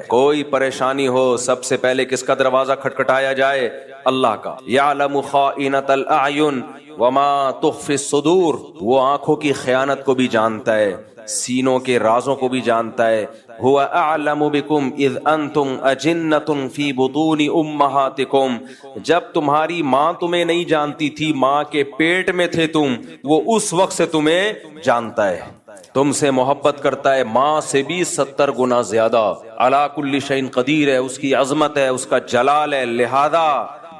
کوئی پریشانی ہو سب سے پہلے کس کا دروازہ کھٹکھٹایا جائے؟ اللہ کا. یعلم خائنۃ الاعین وما تخفی الصدور، وہ آنکھوں کی خیانت کو بھی جانتا ہے، سینوں کے رازوں کو بھی جانتا ہے. هو اعلم بكم اذ انتم اجنۃ فی بطون امہاتکم، جب تمہاری ماں تمہیں نہیں جانتی تھی، ماں کے پیٹ میں تھے تم، وہ اس وقت سے تمہیں جانتا ہے، تم سے محبت کرتا ہے ماں سے بھی 70 گنا زیادہ. علی کل شیء قدیر ہے، اس کی عظمت ہے، اس کا جلال ہے. لہذا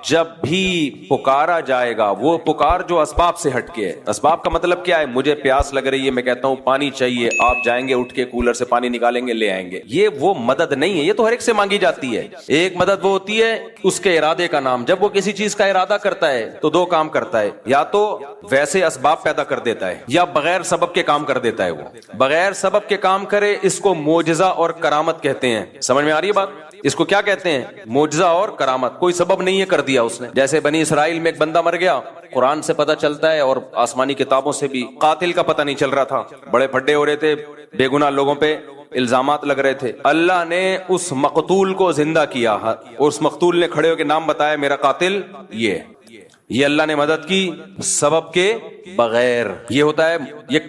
جب بھی پکارا جائے گا، وہ پکار جو اسباب سے ہٹ کے ہے. اسباب کا مطلب کیا ہے؟ مجھے پیاس لگ رہی ہے، میں کہتا ہوں پانی چاہیے، آپ جائیں گے اٹھ کے کولر سے پانی نکالیں گے لے آئیں گے، یہ وہ مدد نہیں ہے، یہ تو ہر ایک سے مانگی جاتی ہے. ایک مدد وہ ہوتی ہے اس کے ارادے کا نام. جب وہ کسی چیز کا ارادہ کرتا ہے تو دو کام کرتا ہے، یا تو ویسے اسباب پیدا کر دیتا ہے یا بغیر سبب کے کام کر دیتا ہے. وہ بغیر سبب کے کام کرے، اس کو معجزہ اور کرامت کہتے ہیں. سمجھ میں آ رہی ہے بات؟ اس کو کیا کہتے ہیں؟ معجزہ اور کرامت. کوئی سبب نہیں ہے، کر دیا اس نے. جیسے بنی اسرائیل میں ایک بندہ مر گیا، قرآن سے پتہ چلتا ہے اور آسمانی کتابوں سے بھی. قاتل کا پتہ نہیں چل رہا تھا، بڑے پھڈے ہو رہے تھے، بے گناہ لوگوں پہ الزامات لگ رہے تھے. اللہ نے اس مقتول کو زندہ کیا اور اس مقتول نے کھڑے ہو کے نام بتایا میرا قاتل یہ اللہ نے مدد کی سبب کے بغیر. یہ ہوتا ہے یہ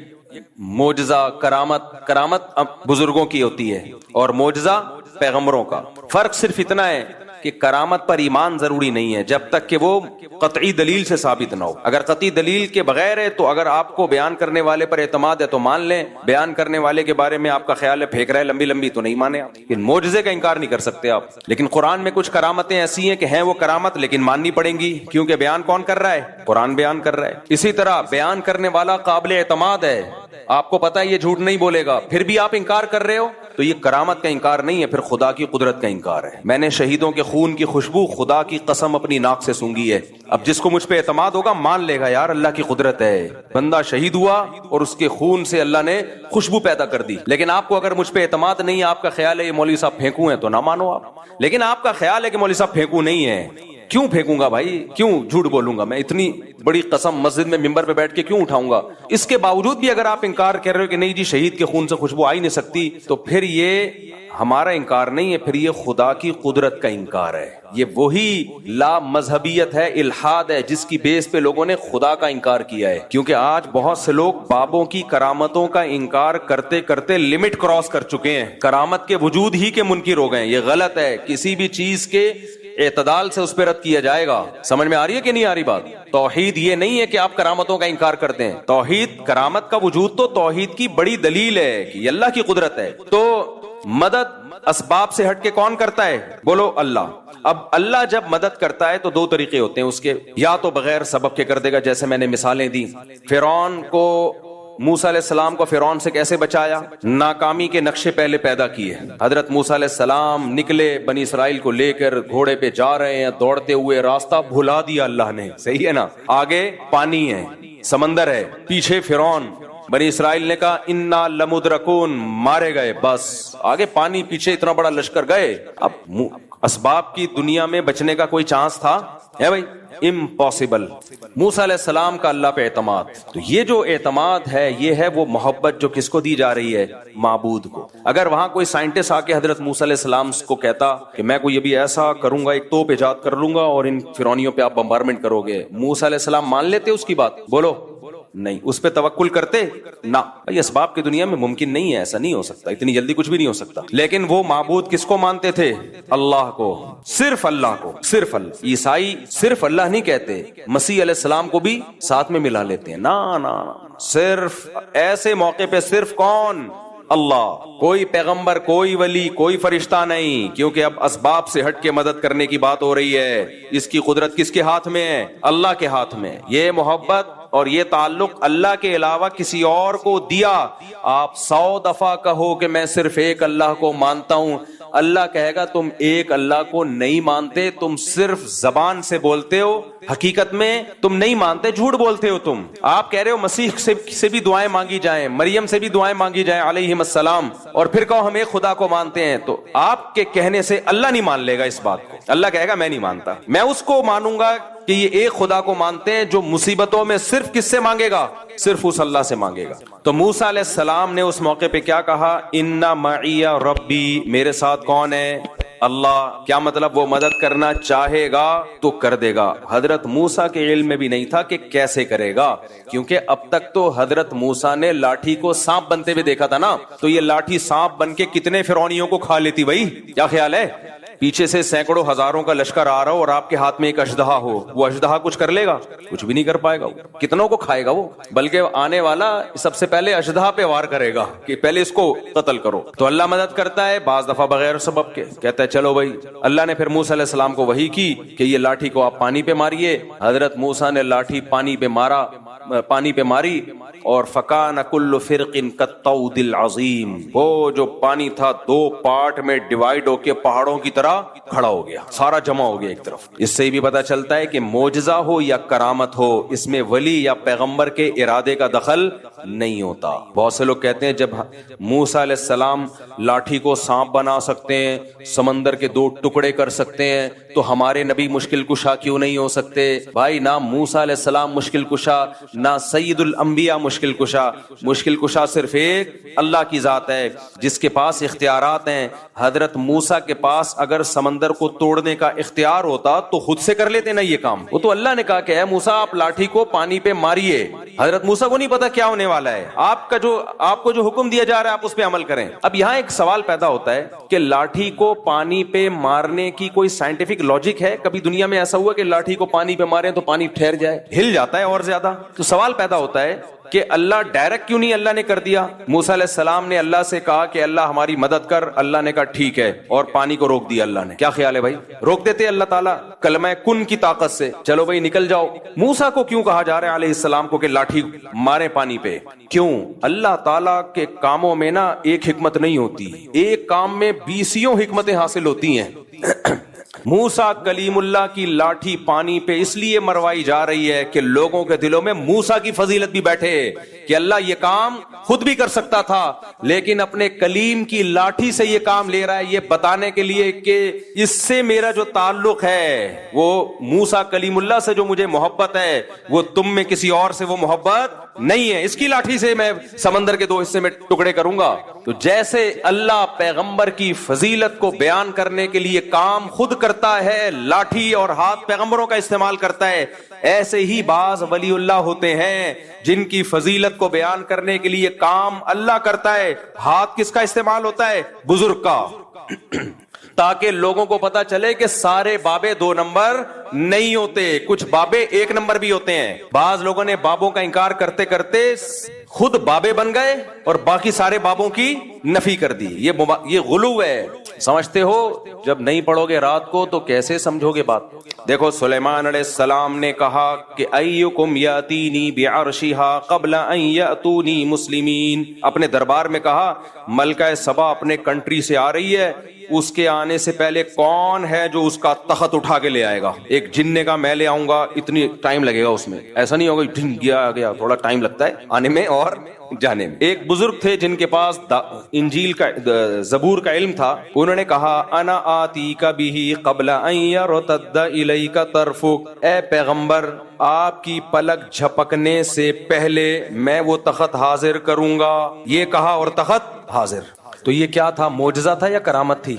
معجزہ. کرامت بزرگوں کی ہوتی ہے اور معجزہ پیغمبروں کا. فرق صرف اتنا ہے کہ کرامت پر ایمان ضروری نہیں ہے جب تک کہ وہ قطعی دلیل سے ثابت نہ ہو. اگر قطعی دلیل کے بغیر ہے تو اگر آپ کو بیان کرنے والے پر اعتماد ہے تو مان لیں، بیان کرنے والے کے بارے میں آپ کا خیال ہے پھینک رہا ہے لمبی لمبی تو نہیں مانے آپ. لیکن معجزے کا انکار نہیں کر سکتے آپ. لیکن قرآن میں کچھ کرامتیں ایسی ہیں کہ ہیں وہ کرامت لیکن ماننی پڑیں گی، کیونکہ بیان کون کر رہا ہے؟ قرآن بیان کر رہا ہے. اسی طرح بیان کرنے والا قابل اعتماد ہے، آپ کو پتا ہے یہ جھوٹ نہیں بولے گا، پھر بھی آپ انکار کر رہے ہو تو یہ کرامت کا انکار نہیں ہے، پھر خدا کی قدرت کا انکار ہے. میں نے شہیدوں کے خون کی خوشبو خدا کی قسم اپنی ناک سے سونگھی ہے. اب جس کو مجھ پہ اعتماد ہوگا مان لے گا یار اللہ کی قدرت ہے. بندہ شہید ہوا اور اس کے خون سے اللہ نے خوشبو پیدا کر دی. لیکن آپ کو اگر مجھ پہ اعتماد نہیں ہے، آپ کا خیال ہے یہ مولوی صاحب پھینکو ہیں تو نہ مانو آپ. لیکن آپ کا خیال ہے کہ مولوی صاحب پھینکو نہیں ہے، کیوں پھینکوں گا بھائی؟ کیوں جھوٹ بولوں گا میں؟ اتنی بڑی قسم مسجد میں ممبر پہ بیٹھ کے کیوں اٹھاؤں گا؟ اس کے باوجود بھی اگر آپ انکار کر رہے ہو کہ نہیں جی شہید کے خون سے خوشبو آ ہی نہیں سکتی، تو پھر یہ ہمارا انکار نہیں ہے، پھر یہ خدا کی قدرت کا انکار ہے. یہ وہی لا مذہبیت ہے، الحاد ہے، جس کی بیس پہ لوگوں نے خدا کا انکار کیا ہے. کیونکہ آج بہت سے لوگ بابوں کی کرامتوں کا انکار کرتے کرتے لمٹ کراس کر چکے ہیں، کرامت کے وجود ہی کے منکر ہو گئے ہیں. یہ غلط ہے. کسی بھی چیز کے اعتدال سے اس پہ رد کیا جائے گا. سمجھ میں آ رہی ہے کہ نہیں آ رہی بات؟ توحید یہ نہیں ہے کہ آپ کرامتوں کا انکار کرتے ہیں. توحید، کرامت کا وجود تو توحید کی بڑی دلیل ہے کہ یہ اللہ کی قدرت ہے. تو مدد اسباب سے ہٹ کے کون کرتا ہے؟ بولو اللہ. اب اللہ جب مدد کرتا ہے تو دو طریقے ہوتے ہیں اس کے، یا تو بغیر سبب کے کر دے گا، جیسے میں نے مثالیں دی. فرعون کو، موسیٰ علیہ السلام کو فرعون سے کیسے بچایا؟ ناکامی کے نقشے پہلے پیدا کیے. حضرت موسیٰ علیہ السلام نکلے بنی اسرائیل کو لے کر، گھوڑے پہ جا رہے ہیں دوڑتے ہوئے، راستہ بھلا دیا اللہ نے. صحیح ہے نا؟ آگے پانی ہے، سمندر ہے، پیچھے فرعون. بنی اسرائیل نے کہا انا لمدرکون، مارے گئے. بس آگے پانی، پیچھے اتنا بڑا لشکر گئے. اب اسباب کی دنیا میں بچنے کا کوئی چانس تھا ہے بھائی؟ امپاسبل. موسیٰ علیہ السلام کا اللہ پہ اعتماد. تو یہ جو اعتماد ہے یہ ہے وہ محبت جو کس کو دی جا رہی ہے؟ معبود کو. اگر وہاں کوئی سائنٹسٹ آ کے حضرت موسیٰ علیہ السلام کو کہتا کہ میں کوئی ابھی ایسا کروں گا، ایک توپ ایجاد کر لوں گا اور ان فرعونیوں پہ آپ بمبارمنٹ کرو گے، موسیٰ علیہ السلام مان لیتے اس کی بات؟ بولو نہیں. اس پہ توکل کرتے؟ نہ. یہ اسباب کی دنیا میں ممکن نہیں ہے، ایسا نہیں ہو سکتا، اتنی جلدی کچھ بھی نہیں ہو سکتا. لیکن وہ معبود کس کو مانتے تھے؟ اللہ کو، صرف اللہ کو. صرف اللہ. عیسائی صرف اللہ نہیں کہتے، مسیح علیہ السلام کو بھی ساتھ میں ملا لیتے ہیں. نا صرف ایسے موقع پہ صرف کون؟ اللہ. کوئی پیغمبر، کوئی ولی، کوئی فرشتہ نہیں، کیونکہ اب اسباب سے ہٹ کے مدد کرنے کی بات ہو رہی ہے. اس کی قدرت کس کے ہاتھ میں ہے؟ اللہ کے ہاتھ میں. یہ محبت اور یہ تعلق اللہ کے علاوہ کسی اور کو دیا. آپ 100 دفعہ کہو کہ میں صرف ایک اللہ کو مانتا ہوں، اللہ کہے گا تم ایک اللہ کو نہیں مانتے، تم صرف زبان سے بولتے ہو، حقیقت میں تم نہیں مانتے, جھوٹ بولتے ہو تم. آپ کہہ رہے ہو مسیح سے بھی دعائیں مانگی جائیں, مریم سے بھی دعائیں مانگی جائیں علیہم السلام, اور پھر کہو ہم ایک خدا کو مانتے ہیں. تو آپ کے کہنے سے اللہ نہیں مان لے گا اس بات کو. اللہ کہے گا میں نہیں مانتا, میں اس کو مانوں گا کہ یہ ایک خدا کو مانتے ہیں جو مصیبتوں میں صرف کس سے مانگے گا, صرف اس اللہ سے مانگے گا. تو موسیٰ علیہ السلام نے اس موقع پہ کیا کہا, ان معی ربی, میرے ساتھ کون ہے, اللہ. کیا مطلب, وہ مدد کرنا چاہے گا تو کر دے گا. حضرت موسیٰ کے علم میں بھی نہیں تھا کہ کیسے کرے گا, کیونکہ اب تک تو حضرت موسیٰ نے لاٹھی کو سانپ بنتے ہوئے دیکھا تھا نا. تو یہ لاٹھی سانپ بن کے کتنے فرعونیوں کو کھا لیتی بھائی, کیا خیال ہے؟ پیچھے سے سینکڑوں ہزاروں کا لشکر آ رہا ہو اور آپ کے ہاتھ میں ایک اژدہا ہو, وہ اژدہا کچھ کر لے گا؟ کچھ بھی نہیں کر پائے گا. کتنوں کو کھائے گا وہ؟ بلکہ آنے والا سب سے پہلے اژدہا پہ وار کرے گا کہ پہلے اس کو قتل کرو. تو اللہ مدد کرتا ہے بعض دفعہ بغیر سبب کے, کہتا ہے چلو بھائی. اللہ نے پھر موسیٰ علیہ السلام کو وحی کی کہ یہ لاٹھی کو آپ پانی پہ ماریے. حضرت موسیٰ نے لاٹھی پانی پہ ماری اور فکان کل فرق کالطود العظیم, وہ جو پانی تھا دو پارٹ میں ڈیوائیڈ ہو کے پہاڑوں کی طرح کھڑا ہو گیا, سارا جمع ہو گیا ایک طرف. اس سے بھی پتا چلتا ہے کہ معجزہ ہو یا کرامت ہو, اس میں ولی یا پیغمبر کے ارادے کا دخل نہیں ہوتا. بہت سے لوگ کہتے ہیں جب موسیٰ علیہ السلام لاٹھی کو سانپ بنا سکتے ہیں, سمندر کے دو ٹکڑے کر سکتے ہیں, تو ہمارے نبی مشکل کشا کیوں نہیں ہو سکتے؟ بھائی نہ موسیٰ علیہ السلام مشکل کشا, نہ سید الانبیاء مشکل کشا. مشکل کشا صرف ایک اللہ کی ذات ہے جس کے پاس اختیارات ہیں. حضرت موسیٰ کے پاس اگر سمندر کو توڑنے کا اختیار ہوتا تو خود سے کر لیتے نا یہ کام. وہ تو اللہ نے کہا کہ اے موسیٰ آپ لاٹھی کو پانی پہ ماریے. حضرت موسیٰ کو نہیں پتا کیا ہونے والا ہے, آپ کو جو حکم دیا جا رہا ہے آپ اس پہ عمل کریں. اب یہاں ایک سوال پیدا ہوتا ہے کہ لاٹھی کو پانی پہ مارنے کی کوئی سائنٹیفک لاجک ہے؟ کبھی دنیا میں ایسا ہوا کہ لاٹھی کو پانی پہ ماریں تو پانی ٹھہر جائے؟ ہل جاتا ہے اور زیادہ. تو سوال پیدا ہوتا ہے کہ اللہ ڈائریکٹ کیوں نہیں اللہ نے کر دیا؟ موسیٰ علیہ السلام نے اللہ سے کہا کہ اللہ ہماری مدد کر, اللہ نے کہا ٹھیک ہے, اور پانی کو روک دیا اللہ نے. کیا خیال ہے بھائی, روک دیتے اللہ تعالیٰ کلمہ کن کی طاقت سے, چلو بھائی نکل جاؤ. موسیٰ کو کیوں کہا جا رہا ہے علیہ السلام کو کہ لاٹھی مارے پانی پہ؟ کیوں؟ اللہ تعالیٰ کے کاموں میں نا ایک حکمت نہیں ہوتی, ایک کام میں 20 حکمتیں حاصل ہوتی ہیں. موسیٰ کلیم اللہ کی لاٹھی پانی پہ اس لیے مروائی جا رہی ہے کہ لوگوں کے دلوں میں موسیٰ کی فضیلت بھی بیٹھے کہ اللہ یہ کام خود بھی کر سکتا تھا لیکن اپنے کلیم کی لاٹھی سے یہ کام لے رہا ہے, یہ بتانے کے لیے کہ اس سے میرا جو تعلق ہے, وہ موسیٰ کلیم اللہ سے جو مجھے محبت ہے وہ تم میں کسی اور سے وہ محبت نہیں ہے. اس کی لاٹھی سے میں سمندر کے 2 حصے میں ٹکڑے کروں گا. تو جیسے اللہ پیغمبر کی فضیلت کو بیان کرنے کے لیے کام خود کرتا ہے, لاٹھی اور ہاتھ پیغمبروں کا استعمال کرتا ہے, ایسے ہی بعض ولی اللہ ہوتے ہیں جن کی فضیلت کو بیان کرنے کے لیے کام اللہ کرتا ہے, ہاتھ کس کا استعمال ہوتا ہے؟ بزرگ کا, تاکہ لوگوں کو پتا چلے کہ سارے بابے 2 نمبر نہیں ہوتے, کچھ بابے 1 نمبر بھی ہوتے ہیں. بعض لوگوں نے بابوں کا انکار کرتے کرتے خود بابے بن گئے اور باقی سارے بابوں کی نفی کر دی. یہ غلو ہے. سمجھتے ہو؟ جب نہیں پڑھو گے رات کو تو کیسے سمجھو گے بات؟ دیکھو سلیمان علیہ السلام نے کہا کہ ایکم یاتینی بعرشھا قبل ان یاتونی مسلمین. اپنے دربار میں کہا ملکہ سبا اپنے کنٹری سے آ رہی ہے, اس کے آنے سے پہلے کون ہے جو اس کا تخت اٹھا کے لے آئے گا؟ ایک جن نے کہا میں لے آؤں گا, اتنی ٹائم لگے گا اس میں, ایسا نہیں ہوگا جن گیا تھوڑا ٹائم لگتا ہے آنے میں اور جانے میں. ایک بزرگ تھے جن کے پاس انجیل کا زبور کا علم تھا, انہوں نے کہا انا آتیک بہ قبل ان یرتد الیک طرفک, اے پیغمبر آپ کی پلک جھپکنے سے پہلے میں وہ تخت حاضر کروں گا. یہ کہا اور تخت حاضر. تو یہ کیا تھا, معجزہ تھا یا کرامت تھی؟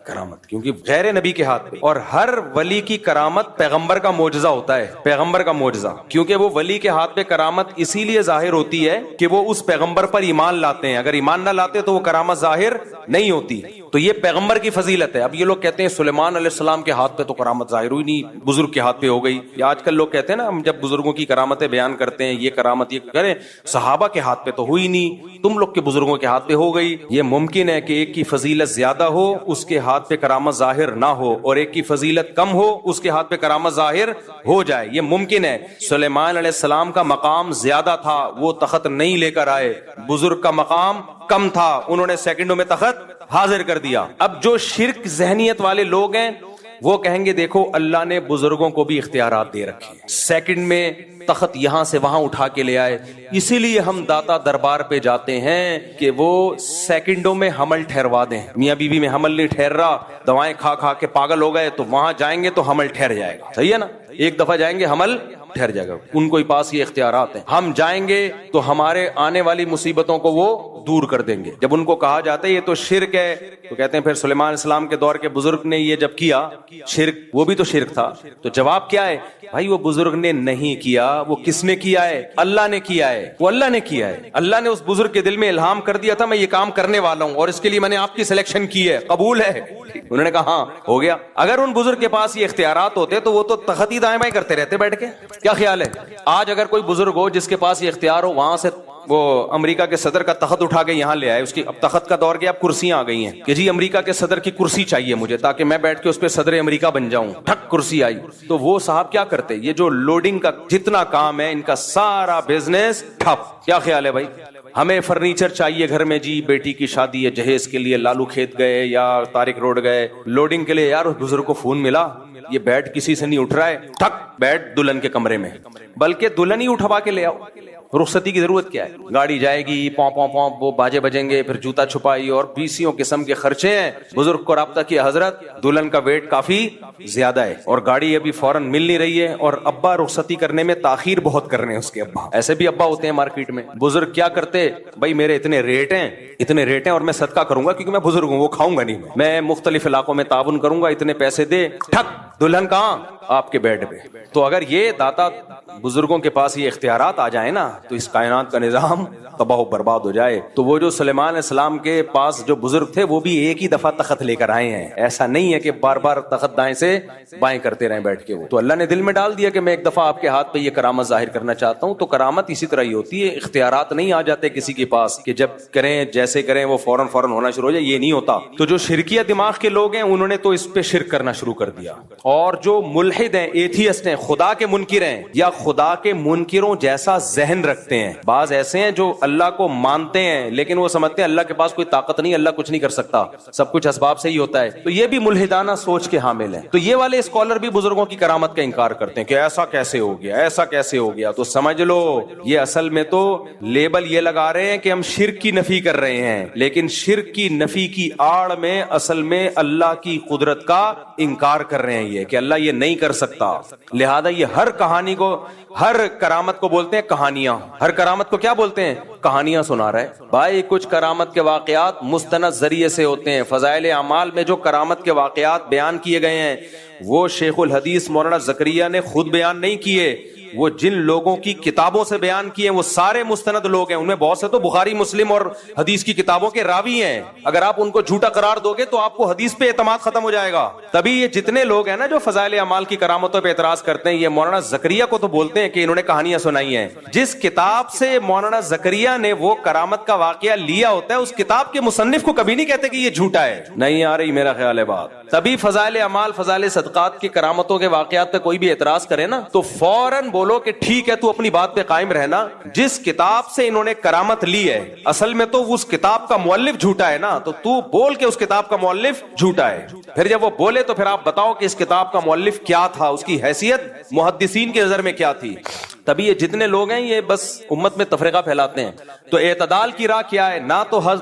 کرامت, کیونکہ غیر نبی کے ہاتھ پہ. اور ہر ولی کی کرامت پیغمبر کا معجزہ ہوتا ہے, پیغمبر کا معجزہ, کیونکہ وہ ولی کے ہاتھ پہ کرامت اسی لیے ظاہر ہوتی ہے کہ وہ اس پیغمبر پر ایمان لاتے ہیں. اگر ایمان نہ لاتے تو وہ کرامت ظاہر نہیں ہوتی. تو یہ پیغمبر کی فضیلت ہے. اب یہ لوگ کہتے ہیں سلیمان علیہ السلام کے ہاتھ پہ تو کرامت ظاہر ہوئی نہیں, بزرگ کے ہاتھ پہ ہو گئی. یا آج کل لوگ کہتے ہیں نا, ہم جب بزرگوں کی کرامتیں بیان کرتے ہیں, یہ کرامت یہ کریں, صحابہ کے ہاتھ پہ تو ہوئی نہیں, تم لوگ کے بزرگوں کے ہاتھ پہ ہو گئی. یہ ممکن ہے کہ ایک کی فضیلت زیادہ ہو, اس کے ہاتھ پہ کرامت ظاہر نہ ہو, اور ایک کی فضیلت کم ہو, اس کے ہاتھ پہ کرامت ظاہر ہو جائے. یہ ممکن ہے. سلیمان علیہ السلام کا مقام زیادہ تھا, وہ تخت نہیں لے کر آئے. بزرگ کا مقام کم تھا, انہوں نے سیکنڈوں میں تخت حاضر کر دیا. اب جو شرک ذہنیت والے لوگ ہیں وہ کہیں گے دیکھو اللہ نے بزرگوں کو بھی اختیارات دے رکھے، سیکنڈ میں تخت یہاں سے وہاں اٹھا کے لے آئے، اسی لیے ہم داتا دربار پہ جاتے ہیں کہ وہ سیکنڈوں میں حمل ٹھہروا دیں۔ میاں بیوی میں حمل نہیں ٹھہر رہا، دوائیں کھا کھا کے پاگل ہو گئے، تو وہاں جائیں گے تو حمل ٹھہر جائے گا، صحیح ہے نا؟ ایک دفعہ جائیں گے حمل ٹھہر جائے گا، ان کو پاس یہ اختیارات ہیں۔ ہم جائیں گے تو ہمارے آنے والی مصیبتوں کو وہ دور کر دیں گے۔ جب ان کو کہا جاتا ہے یہ تو شرک ہے، تو کہتے ہیں پھر سلیمان علیہ السلام کے دور کے بزرگ نے یہ جب کیا شرک، وہ بھی تو شرک تھا، تو جواب کیا ہے؟ بھائی وہ بزرگ نے نہیں کیا، وہ کس نے کیا ہے؟ اللہ نے کیا ہے، وہ اللہ نے کیا ہے۔ اللہ نے اس بزرگ کے دل میں الہام کر دیا تھا میں یہ کام کرنے والا ہوں اور اس کے لیے میں نے آپ کی سلیکشن کی ہے، قبول ہے؟ انہوں نے کہا ہاں ہو گیا۔ اگر ان بزرگ کے پاس یہ اختیارات ہوتے تو وہ تو تخت ہی دائیں بائیں کرتے رہتے بیٹھ کے، کیا خیال ہے؟ آج اگر کوئی بزرگ ہو جس کے پاس یہ اختیار ہو، وہاں سے وہ امریکہ کے صدر کا تخت اٹھا کے یہاں لے آئے، اس کی اب تخت کا دور گیا، اب کرسیاں آ گئی ہیں کہ جی امریکہ کے صدر کی کرسی چاہیے مجھے تاکہ میں بیٹھ کے اس پہ صدر امریکہ بن جاؤں، ٹھک کرسی آئی، تو وہ صاحب کیا کرتے؟ یہ جو لوڈنگ کا جتنا کام ہے ان کا سارا بزنس ٹھپ۔ کیا خیال ہے بھائی؟ ہمیں فرنیچر چاہیے گھر میں، جی بیٹی کی شادی ہے، جہیز کے لیے لالو کھیت گئے یا طارق روڈ گئے، لوڈنگ کے لیے یار اس بزرگ کو فون ملا، یہ بیڈ کسی سے نہیں اٹھ رہا ہے، ٹھک بیڈ دلہن کے کمرے میں، بلکہ دلہن ہی اٹھوا کے لے آؤ، رخصتی کی ضرورت کیا ہے؟ گاڑی جائے گی، پوں پوں پوں، وہ باجے بجیں گے، پھر جوتا چھپائی اور بیسیوں قسم کے خرچے ہیں۔ بزرگ کو رابطہ کیا حضرت دلہن کا ویٹ کافی زیادہ ہے اور گاڑی ابھی فوراً مل نہیں رہی ہے، اور ابا رخصتی کرنے میں تاخیر بہت کر رہے ہیں، اس کے ابا ایسے بھی ابا ہوتے ہیں مارکیٹ میں۔ بزرگ کیا کرتے؟ بھائی میرے اتنے ریٹ ہیں اور میں صدقہ کروں گا کیونکہ میں بزرگ ہوں، وہ کھاؤں گا نہیں، میں مختلف علاقوں میں تعاون کروں گا، اتنے پیسے دے، ٹھک دلہن کہاں؟ آپ کے بیڈ پہ۔ تو اگر یہ داتا بزرگوں کے پاس یہ اختیارات آ جائیں نا تو اس کائنات کا نظام تباہ و برباد ہو جائے۔ تو وہ جو سلیمان علیہ السلام کے پاس جو بزرگ تھے وہ بھی ایک ہی دفعہ تخت لے کر آئے ہیں، ایسا نہیں ہے کہ بار بار تخت دائیں سے بائیں کرتے رہیں بیٹھ کے۔ وہ تو اللہ نے دل میں ڈال دیا کہ میں ایک دفعہ آپ کے ہاتھ پہ یہ کرامت ظاہر کرنا چاہتا ہوں۔ تو کرامت اسی طرح ہی ہوتی ہے، اختیارات نہیں آ جاتے کسی کے پاس کہ جب کریں جیسے کریں وہ فوراً ہونا شروع ہو جائے، یہ نہیں ہوتا۔ تو جو شرکیہ دماغ کے لوگ ہیں انہوں نے تو اس پہ شرک کرنا شروع کر دیا، اور جو ملحد ہیں، ایتھیسٹ ہیں، خدا کے منکر ہیں یا خدا کے منکروں جیسا ذہن رکھتے ہیں، بعض ایسے ہیں جو اللہ کو مانتے ہیں لیکن وہ سمجھتے ہیں اللہ کے پاس کوئی طاقت نہیں، اللہ کچھ نہیں کر سکتا، سب کچھ اسباب سے ہی ہوتا ہے، تو یہ بھی ملحدانہ سوچ کے حامل ہیں۔ تو یہ والے اسکالر بھی بزرگوں کی کرامت کا انکار کرتے ہیں کہ ایسا کیسے ہو گیا، ایسا کیسے ہو گیا۔ تو سمجھ لو یہ اصل میں تو لیبل یہ لگا رہے ہیں کہ ہم شرک کی نفی کر رہے ہیں، لیکن شرک کی نفی کی آڑ میں اصل میں اللہ کی قدرت کا انکار کر رہے ہیں، یہ کہ اللہ یہ نہیں کر سکتا۔ لہذا یہ ہر کہانی کو، ہر کرامت کو بولتے ہیں کہانیاں، ہر کرامت کو کیا بولتے ہیں؟ کہانیاں سنا رہا ہے۔ بھائی کچھ کرامت کے واقعات مستند ذریعے سے ہوتے ہیں، فضائل اعمال میں جو کرامت کے واقعات بیان کیے گئے ہیں وہ شیخ الحدیث مولانا زکریا نے خود بیان نہیں کیے، وہ جن لوگوں کی کتابوں سے بیان کیے ہیں وہ سارے مستند لوگ ہیں، ان میں بہت سے تو بخاری مسلم اور حدیث کی کتابوں کے راوی ہیں، اگر آپ ان کو جھوٹا قرار دو گے تو آپ کو حدیث پہ اعتماد ختم ہو جائے گا۔ تبھی یہ جتنے لوگ ہیں نا جو فضائل اعمال کی کرامتوں پہ اعتراض کرتے ہیں، یہ مولانا زکریا کو تو بولتے ہیں کہ انہوں نے کہانیاں سنائی ہیں۔ جس کتاب سے مولانا زکریا نے وہ کرامت کا واقعہ لیا ہوتا ہے اس کتاب کے مصنف کو کبھی نہیں کہتے کہ یہ جھوٹا ہے، نہیں آ رہی میرا خیال ہے بات۔ تبھی فضائل اعمال، فضائل صدقات کی کرامتوں کے واقعات پہ کوئی بھی اعتراض کرے نا تو فوراً بولو کہ ٹھیک ہے تو اپنی بات پہ قائم رہنا، جس کتاب سے انہوں نے کرامت لی ہے اصل میں تو اس کتاب کا مؤلف جھوٹا ہے نا، تو بول کہ اس کتاب کا مؤلف جھوٹا ہے۔ پھر جب وہ بولے تو پھر آپ بتاؤ کہ اس کتاب کا مؤلف کیا تھا، اس کی حیثیت محدثین کی نظر میں کیا تھی۔ تبھی یہ جتنے لوگ ہیں یہ بس امت میں تفرقہ پھیلاتے ہیں۔ تو اعتدال کی راہ کیا ہے؟ نہ تو ہر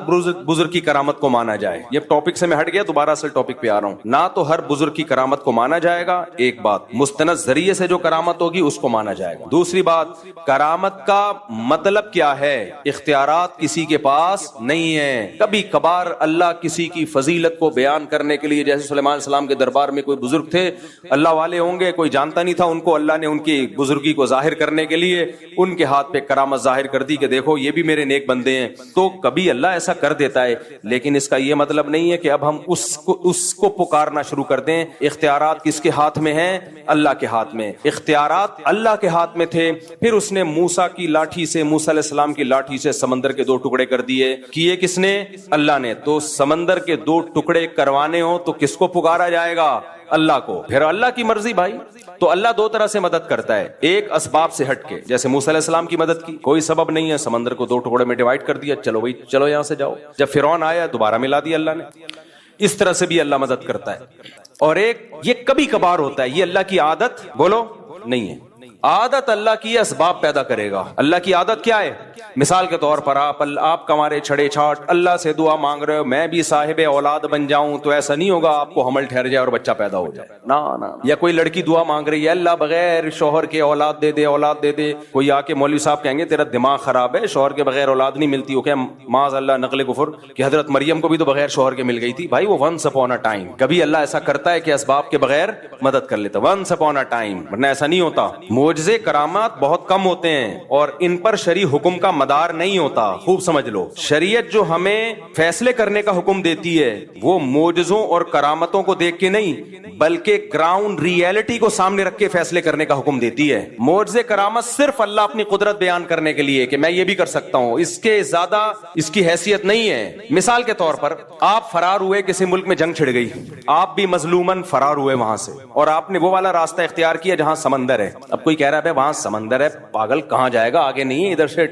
بزرگ کی کرامت کو مانا جائے، یہ ٹاپک سے میں ہٹ گیا، دوبارہ اصل ٹاپک پہ آ رہا ہوں، نہ تو ہر بزرگ کی کرامت کو مانا جائے گا، ایک بات، مستند ذریعے سے جو کرامت ہوگی اس کو مانا جائے گا۔ دوسری بات، کرامت کا مطلب کیا ہے؟ اختیارات کسی کے پاس نہیں ہے۔ کبھی کبھار اللہ کسی کی فضیلت کو بیان کرنے کے لیے، جیسے سلیمان علیہ السلام کے دربار میں کوئی بزرگ تھے، اللہ والے ہوں گے، کوئی جانتا نہیں تھا ان کو، اللہ نے ان کی بزرگی کو ظاہر کرنے کے لیے ان کے ہاتھ پہ کرامت ظاہر کر دی کہ دیکھو یہ بھی میرے نیک بندے ہیں۔ تو کبھی اللہ ایسا کر دیتا ہے، لیکن اس کا یہ مطلب نہیں ہے کہ اب ہم اس کو پکارنا شروع کر دیں۔ اختیارات کس کے ہاتھ میں ہیں؟ اللہ کے ہاتھ میں۔ اختیارات اللہ کے ہاتھ میں تھے، پھر اس نے موسیٰ کی لاٹھی سے، موسیٰ علیہ السلام کی لاٹھی سے سمندر کے 2 ٹکڑے کر دیے، کیے کس نے؟ اللہ نے۔ تو سمندر کے 2 ٹکڑے کروانے ہوں تو کس کو پکارا جائے گا؟ اللہ کو۔ پھر اللہ کی مرضی بھائی، تو اللہ 2 طرح سے مدد کرتا ہے، ایک اسباب سے ہٹ کے، جیسے موسیٰ علیہ السلام کی مدد کی، کوئی سبب نہیں ہے، سمندر کو 2 ٹکڑے میں ڈیوائڈ کر دیا، چلو بھائی چلو یہاں سے جاؤ، جب فرعون آیا دوبارہ ملا دیا اللہ نے۔ اس طرح سے بھی اللہ مدد کرتا ہے. اور ایک یہ کبھی کبھار ہوتا ہے, یہ اللہ کی عادت بولو نہیں ہے. عادت اللہ کی اسباب پیدا کرے گا. اللہ کی عادت کیا ہے؟ مثال کے طور پر آپ کمارے چھڑے چھاٹ اللہ سے دعا مانگ رہے ہو میں بھی صاحب اولاد بن جاؤں, تو ایسا نہیں ہوگا آپ کو حمل ٹھہر جائے اور بچہ پیدا ہو جائے. نہ یا کوئی لڑکی دعا مانگ رہی ہے اللہ بغیر شوہر کے اولاد دے دے, اولاد دے دے. کوئی آ کے مولوی صاحب کہیں گے تیرا دماغ خراب ہے, شوہر کے بغیر اولاد نہیں ملتی. وہ کہ معاذ اللہ نقل کفر کہ حضرت مریم کو بھی تو بغیر شوہر کے مل گئی تھی. بھائی وہ ونس اپون اے ٹائم, کبھی اللہ ایسا کرتا ہے کہ اسباب کے بغیر مدد کر لیتا, ونس اپون اے ٹائم, ورنہ ایسا نہیں ہوتا. معجزے کرامات بہت کم ہوتے ہیں اور ان پر شرعی حکم کا مدار نہیں ہوتا. خوب سمجھ لو, شریعت جو ہمیں فیصلے کرنے کا حکم دیتی ہے وہ معجزوں اور کرامتوں کو دیکھ کے نہیں بلکہ گراؤنڈ ریئلٹی کو سامنے رکھ کے فیصلے کرنے کا حکم دیتی ہے. معجزے کرامت صرف اللہ اپنی قدرت بیان کرنے کے لیے کہ میں یہ بھی کر سکتا ہوں, اس کے زیادہ اس کی حیثیت نہیں ہے. مثال کے طور پر آپ فرار ہوئے, کسی ملک میں جنگ چھڑ گئی, آپ بھی مظلومن فرار ہوئے وہاں سے, اور آپ نے وہ والا راستہ اختیار کیا جہاں سمندر ہے. اب کوئی کہہ رہا ہے وہاں سمندر ہے, پاگل کہاں جائے گا, آگے نہیں ہے, ادھر سے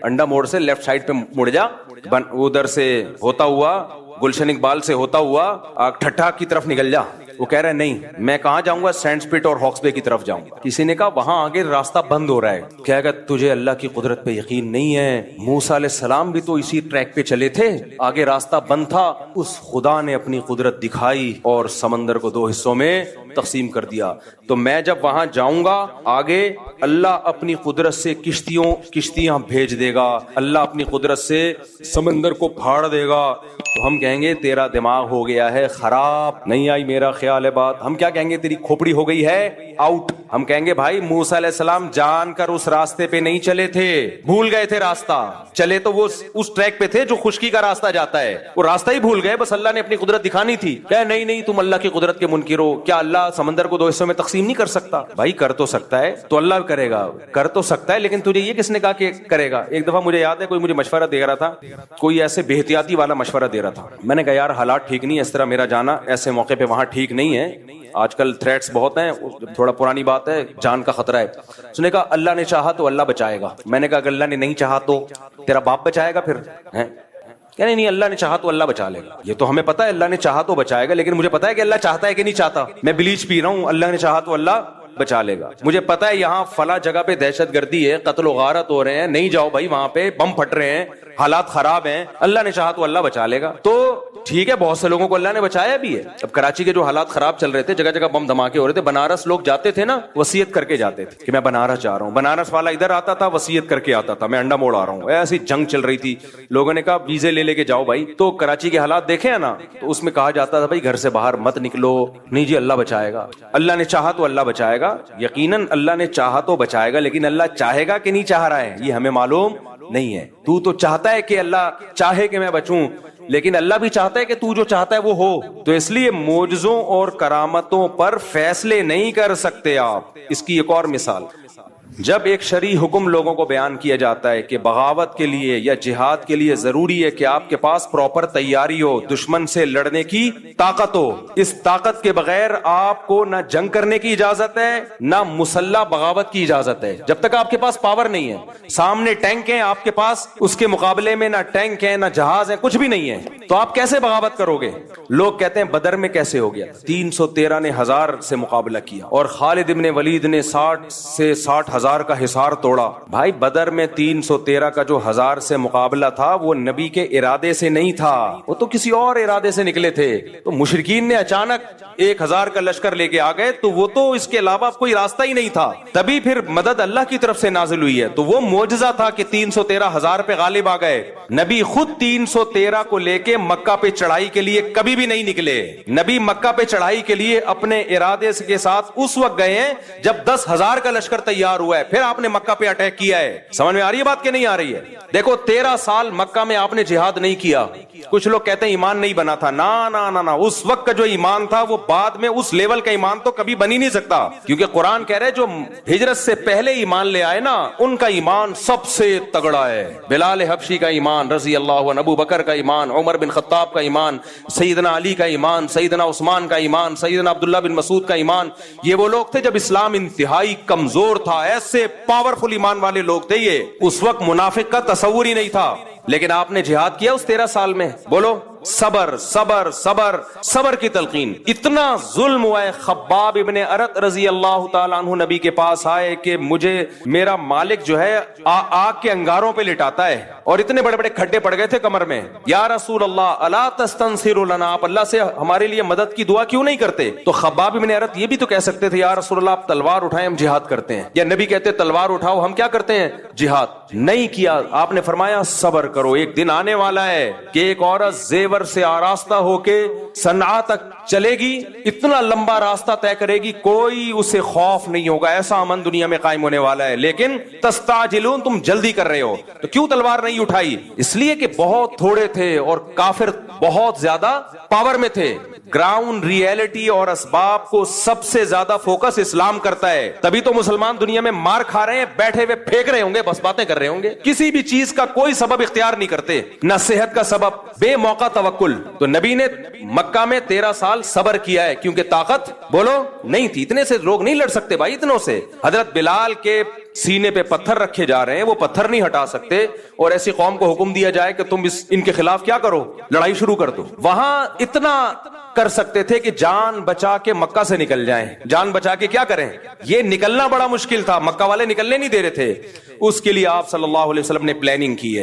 انڈا موڑ سے لیفٹ سائڈ پہ مڑ جا, ادھر سے ہوتا ہوا گلشن اقبال سے ہوتا ہوا ٹھٹھا کی طرف نکل جا. وہ کہہ رہے نہیں میں کہاں جاؤں گا, سینڈ سپٹ اور ہاکس بے کی طرف جاؤں گا. کسی نے کہا وہاں آگے راستہ بند ہو رہا ہے. کہے گا تجھے اللہ کی قدرت پہ یقین نہیں ہے, موسیٰ علیہ السلام بھی تو اسی ٹریک پہ چلے تھے, آگے راستہ بند تھا, اس خدا نے اپنی قدرت دکھائی اور سمندر کو 2 حصوں میں تقسیم کر دیا. تو میں جب وہاں جاؤں گا آگے اللہ اپنی قدرت سے کشتیاں بھیج دے گا, اللہ اپنی قدرت سے سمندر کو پھاڑ دے گا. تو ہم کہیں گے تیرا دماغ ہو گیا ہے خراب, نہیں آئی میرا خیال ہے بات. ہم کیا کہیں گے, تیری کھوپڑی ہو گئی ہے آؤٹ. ہم کہیں گے بھائی موسیٰ علیہ السلام جان کر اس راستے پہ نہیں چلے تھے, بھول گئے تھے راستہ. چلے تو وہ اس ٹریک پہ تھے جو خشکی کا راستہ جاتا ہے, وہ راستہ ہی بھول گئے, بس اللہ نے اپنی قدرت دکھانی تھی. کہ نہیں تم اللہ کی قدرت کے منکر ہو, کیا اللہ سمندر کو 2 حصوں میں تقسیم نہیں کر سکتا؟ بھائی کر تو سکتا ہے, تو اللہ کرے گا, کر تو سکتا ہے, لیکن تجھے یہ کس نے کہا کہ کرے گا؟ ایک دفعہ مجھے یاد ہے کوئی مجھے مشورہ دے رہا تھا, کوئی ایسے بے احتیاطی والا مشورہ دے رہا تھا. میں نے کہا یار حالات ٹھیک نہیں ہے, اس طرح میرا جانا ایسے موقع پہ وہاں ٹھیک نہیں ہے, آج کل تھریٹس بہت ہیں, تھوڑا پرانی بات ہے, جان کا خطرہ ہے. اس نے کہا اللہ نے چاہا تو اللہ بچائے گا. میں نے کہا اگر اللہ نے نہیں چاہا تو تیرا باپ بچائے گا پھر؟ نہیں اللہ نے چاہا تو اللہ بچا لے گا. یہ تو ہمیں پتا ہے اللہ نے چاہا تو بچائے گا, لیکن مجھے پتا ہے کہ اللہ چاہتا ہے کہ نہیں چاہتا. میں بلیچ پی رہا ہوں, اللہ نے چاہا تو اللہ بچا لے گا. مجھے پتا ہے یہاں فلاں جگہ پہ دہشت گردی ہے, قتل و غارت ہو رہے ہیں, نہیں جاؤ بھائی, وہاں پہ بم پھٹ رہے ہیں, حالات خراب ہیں, اللہ نے چاہا تو اللہ بچا لے گا. تو ٹھیک ہے, بہت سے لوگوں کو اللہ نے بچایا بھی ہے. اب کراچی کے جو حالات خراب چل رہے تھے, جگہ جگہ بم دھماکے ہو رہے تھے, بنارس لوگ جاتے تھے نا, وصیت کر کے جاتے تھے کہ میں بنارس جا رہا ہوں. بنارس والا ادھر آتا تھا, وصیت کر کے آتا تھا میں انڈا موڑ آ رہا ہوں. ایسی جنگ چل رہی تھی, لوگوں نے کہا ویزے لے کے جاؤ بھائی. تو کراچی کے حالات دیکھے ہیں نا, تو اس میں کہا جاتا تھا بھائی گھر سے باہر مت نکلو. نہیں جی اللہ بچائے گا, اللہ نے چاہا تو اللہ بچائے گا. یقیناً اللہ نے چاہا تو بچائے گا, لیکن اللہ چاہے گا کہ نہیں چاہ رہا ہے یہ ہمیں معلوم نہیں ہے. تو چاہتا ہے کہ اللہ چاہے کہ میں بچوں, لیکن اللہ بھی چاہتا ہے کہ تو جو چاہتا ہے وہ ہو. تو اس لیے معجزوں اور کرامتوں پر فیصلے نہیں کر سکتے آپ. اس کی ایک اور مثال, جب ایک شرعی حکم لوگوں کو بیان کیا جاتا ہے کہ بغاوت کے لیے یا جہاد کے لیے ضروری ہے کہ آپ کے پاس پراپر تیاری ہو, دشمن سے لڑنے کی طاقت ہو. اس طاقت کے بغیر آپ کو نہ جنگ کرنے کی اجازت ہے نہ مسلح بغاوت کی اجازت ہے. جب تک آپ کے پاس پاور نہیں ہے, سامنے ٹینک ہیں آپ کے پاس, اس کے مقابلے میں نہ ٹینک ہے نہ جہاز ہے, کچھ بھی نہیں ہے, تو آپ کیسے بغاوت کرو گے؟ لوگ کہتے ہیں بدر میں کیسے ہو گیا, 313 نے 1000 سے مقابلہ کیا اور خالد ابن ولید نے 60 سے 60,000 کا حصار توڑا. بھائی بدر میں 313 کا جو 1000 سے مقابلہ تھا وہ نبی کے ارادے سے نہیں تھا, وہ تو کسی اور ارادے سے نکلے تھے. تو مشرکین نے اچانک 1000 کا لشکر لے کے آ گئے, تو وہ تو اس کے علاوہ کوئی راستہ ہی نہیں تھا. تبھی پھر مدد اللہ کی طرف سے نازل ہوئی ہے. تو وہ معجزہ تھا کہ 313,000 پہ غالب آ گئے. نبی خود 313 کو لے کے مکہ پہ چڑھائی کے لیے کبھی بھی نہیں نکلے. نبی مکہ پہ چڑھائی کے لیے اپنے ارادے کے ساتھ اس وقت گئے ہیں جب 10,000 کا لشکر تیار ہوا ہے, پھر آپ نے مکہ پہ اٹیک کیا ہے. سمجھ میں آ رہی ہے بات کہ نہیں آ رہی ہے؟ دیکھو 13 سال مکہ میں آپ نے جہاد نہیں کیا. کچھ لوگ کہتے ہیں ایمان نہیں بنا تھا. نا اس وقت کا جو ایمان تھا وہ بعد میں اس لیول کا ایمان تو کبھی بن ہی نہیں سکتا, کیونکہ قرآن کہہ رہے جو ہجرت سے پہلے ایمان لے آئے نا ان کا ایمان سب سے تگڑا ہے. بلال حبشی کا ایمان رضی اللہ عنہ, ابو بکر کا ایمان, عمر بن خطاب کا ایمان, سیدنا علی کا ایمان, سیدنا عثمان کا ایمان, سیدنا عبداللہ بن مسعود کا ایمان. یہ وہ لوگ تھے جب اسلام انتہائی کمزور تھا, ایسے پاورفل ایمان والے لوگ تھے یہ. اس وقت منافق کا تصور ہی نہیں تھا, لیکن آپ نے جہاد کیا اس 13 سال میں. بولو صبر صبر صبر صبر کی تلقین. اتنا ظلم ہوا ہے. خباب ابن ارت رضی اللہ تعالیٰ عنہ نبی کے پاس آئے کہ مجھے میرا مالک جو ہے آگ کے انگاروں پہ لٹاتا ہے اور اتنے بڑے بڑے کھڈے پڑ گئے تھے کمر میں. یا رسول اللہ الا تستنصر لنا, آپ اللہ سے ہمارے لیے مدد کی دعا کیوں نہیں کرتے؟ تو خباب ابن ارت یہ بھی تو کہہ سکتے تھے یا رسول اللہ آپ تلوار اٹھائیں ہم جہاد کرتے ہیں, یا نبی کہتے تلوار اٹھاؤ ہم کیا کرتے ہیں جہاد. نہیں کیا. آپ نے فرمایا صبر کرو, ایک دن آنے والا ہے کہ ایک عورت زیور سے آراستہ ہو کے صنعاء تک چلے گی, اتنا لمبا راستہ طے کرے گی, کوئی اسے خوف نہیں ہوگا, ایسا امن دنیا میں قائم ہونے والا ہے. لیکن تستعجلون, تم جلدی کر رہے ہو. تو کیوں تلوار نہیں اٹھائی؟ اس لیے کہ بہت تھوڑے تھے اور کافر بہت زیادہ پاور میں تھے. گراؤنڈ ریئلٹی اور اسباب کو سب سے زیادہ فوکس اسلام کرتا ہے. تبھی تو مسلمان دنیا میں مار کھا رہے ہیں, بیٹھے ہوئے پھینک رہے ہوں گے, بس باتیں کر رہے ہوں گے, کسی بھی چیز کا کوئی سبب اختیار نہیں کرتے, نہ صحت کا سبب, بے موقع توکل. تو نبی نے مکہ میں 13 سال صبر کیا ہے کیونکہ طاقت بولو نہیں تھی, اتنے سے لوگ نہیں لڑ سکتے بھائی, اتنوں سے. حضرت بلال کے سینے پہ پتھر رکھے جا رہے ہیں, وہ پتھر نہیں ہٹا سکتے, اور ایسی قوم کو حکم دیا جائے کہ تم ان کے خلاف کیا کرو, لڑائی شروع کر دو. وہاں اتنا کر سکتے تھے کہ جان بچا کے مکہ سے نکل جائیں. جان بچا کے کیا کریں؟ یہ نکلنا بڑا مشکل تھا, مکہ والے نکلنے نہیں دے رہے تھے. اس کے لیے آپ صلی اللہ علیہ وسلم نے پلاننگ کی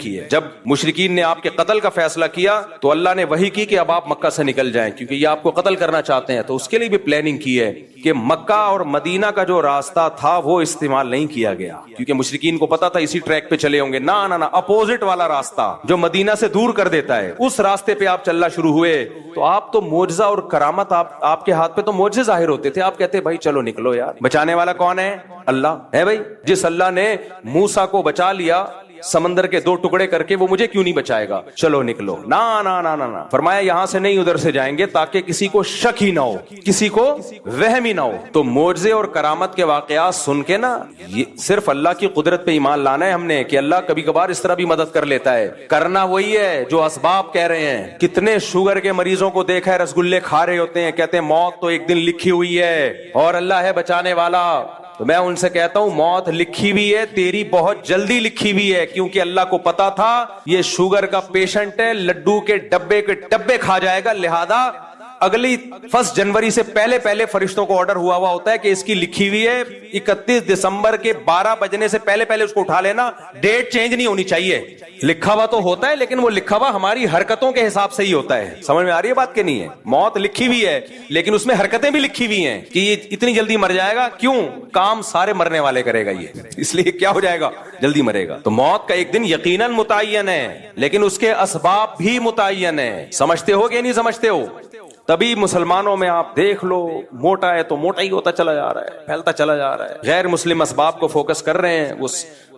ہے. جب مشرکین نے آپ کے قتل کا فیصلہ کیا تو اللہ نے وحی کی کہ اب آپ مکہ سے نکل جائیں کیونکہ یہ آپ کو قتل کرنا چاہتے ہیں. تو اس کے لیے بھی پلاننگ کی ہے کہ مکہ اور مدینہ کا جو راستہ تھا وہ استعمال نہیں کیا گیا کیونکہ مشرکین کو پتا تھا اسی ٹریک پہ چلے ہوں گے. نہ اپوزٹ والا راستہ جو مدینہ سے دور کر دیتا ہے, اس راستے پہ آپ چلنا شروع ہوئے. تو آپ تو معجزہ اور کرامت, آپ کے ہاتھ پہ تو معجزے ظاہر ہوتے تھے. آپ کہتے بھائی چلو نکلو یار, بچانے والا کون ہے؟ اللہ ہے بھائی. جس اللہ نے موسیٰ کو بچا لیا سمندر کے 2 ٹکڑے کر کے, وہ مجھے کیوں نہیں بچائے گا؟ چلو نکلو. نہ فرمایا یہاں سے نہیں ادھر سے جائیں گے تاکہ کسی کو شک ہی نہ ہو, کسی کو وہم ہی نہ ہو. تو معجزے اور کرامت کے واقعات سن کے نا, یہ صرف اللہ کی قدرت پہ ایمان لانا ہے ہم نے کہ اللہ کبھی کبھار اس طرح بھی مدد کر لیتا ہے. کرنا وہی ہے جو اسباب کہہ رہے ہیں. کتنے شوگر کے مریضوں کو دیکھا ہے رسگلے کھا رہے ہوتے ہیں, کہتے ہیں موت تو ایک دن لکھی ہوئی ہے اور اللہ ہے بچانے والا. تو میں ان سے کہتا ہوں موت لکھی ہوئی ہے, تیری بہت جلدی لکھی ہوئی ہے, کیونکہ اللہ کو پتا تھا یہ شوگر کا پیشنٹ ہے, لڈو کے ڈبے کھا جائے گا, لہذا اگلی 1 جنوری سے پہلے فرشتوں کو آرڈر ہوا ہوتا ہے کہ اس کی لکھی ہوئی ہے 31 دسمبر کے 12 بجنے سے پہلے اس کو اٹھا لینا, ڈیٹ چینج نہیں ہونی چاہیے. لکھا ہوا تو ہوتا ہے لیکن وہ لکھا ہوا ہماری حرکتوں کے حساب سے ہی ہوتا ہے. سمجھ میں آ رہی ہے بات کہ نہیں ہے؟ موت لکھی ہوئی ہے لیکن اس میں حرکتیں بھی لکھی ہوئی ہیں کہ یہ اتنی جلدی مر جائے گا. کیوں؟ کام سارے مرنے والے کرے گا یہ, اس لیے کیا ہو جائے گا, جلدی مرے گا. تو موت کا ایک دن یقیناً متعین ہے لیکن اس کے اسباب بھی متعین ہے. سمجھتے ہو کہ نہیں سمجھتے ہو؟ تبھی مسلمانوں میں آپ دیکھ لو, موٹا ہے تو موٹا ہی ہوتا چلا جا رہا ہے, پھیلتا چلا جا رہا ہے. غیر مسلم اسباب کو فوکس کر رہے ہیں, وہ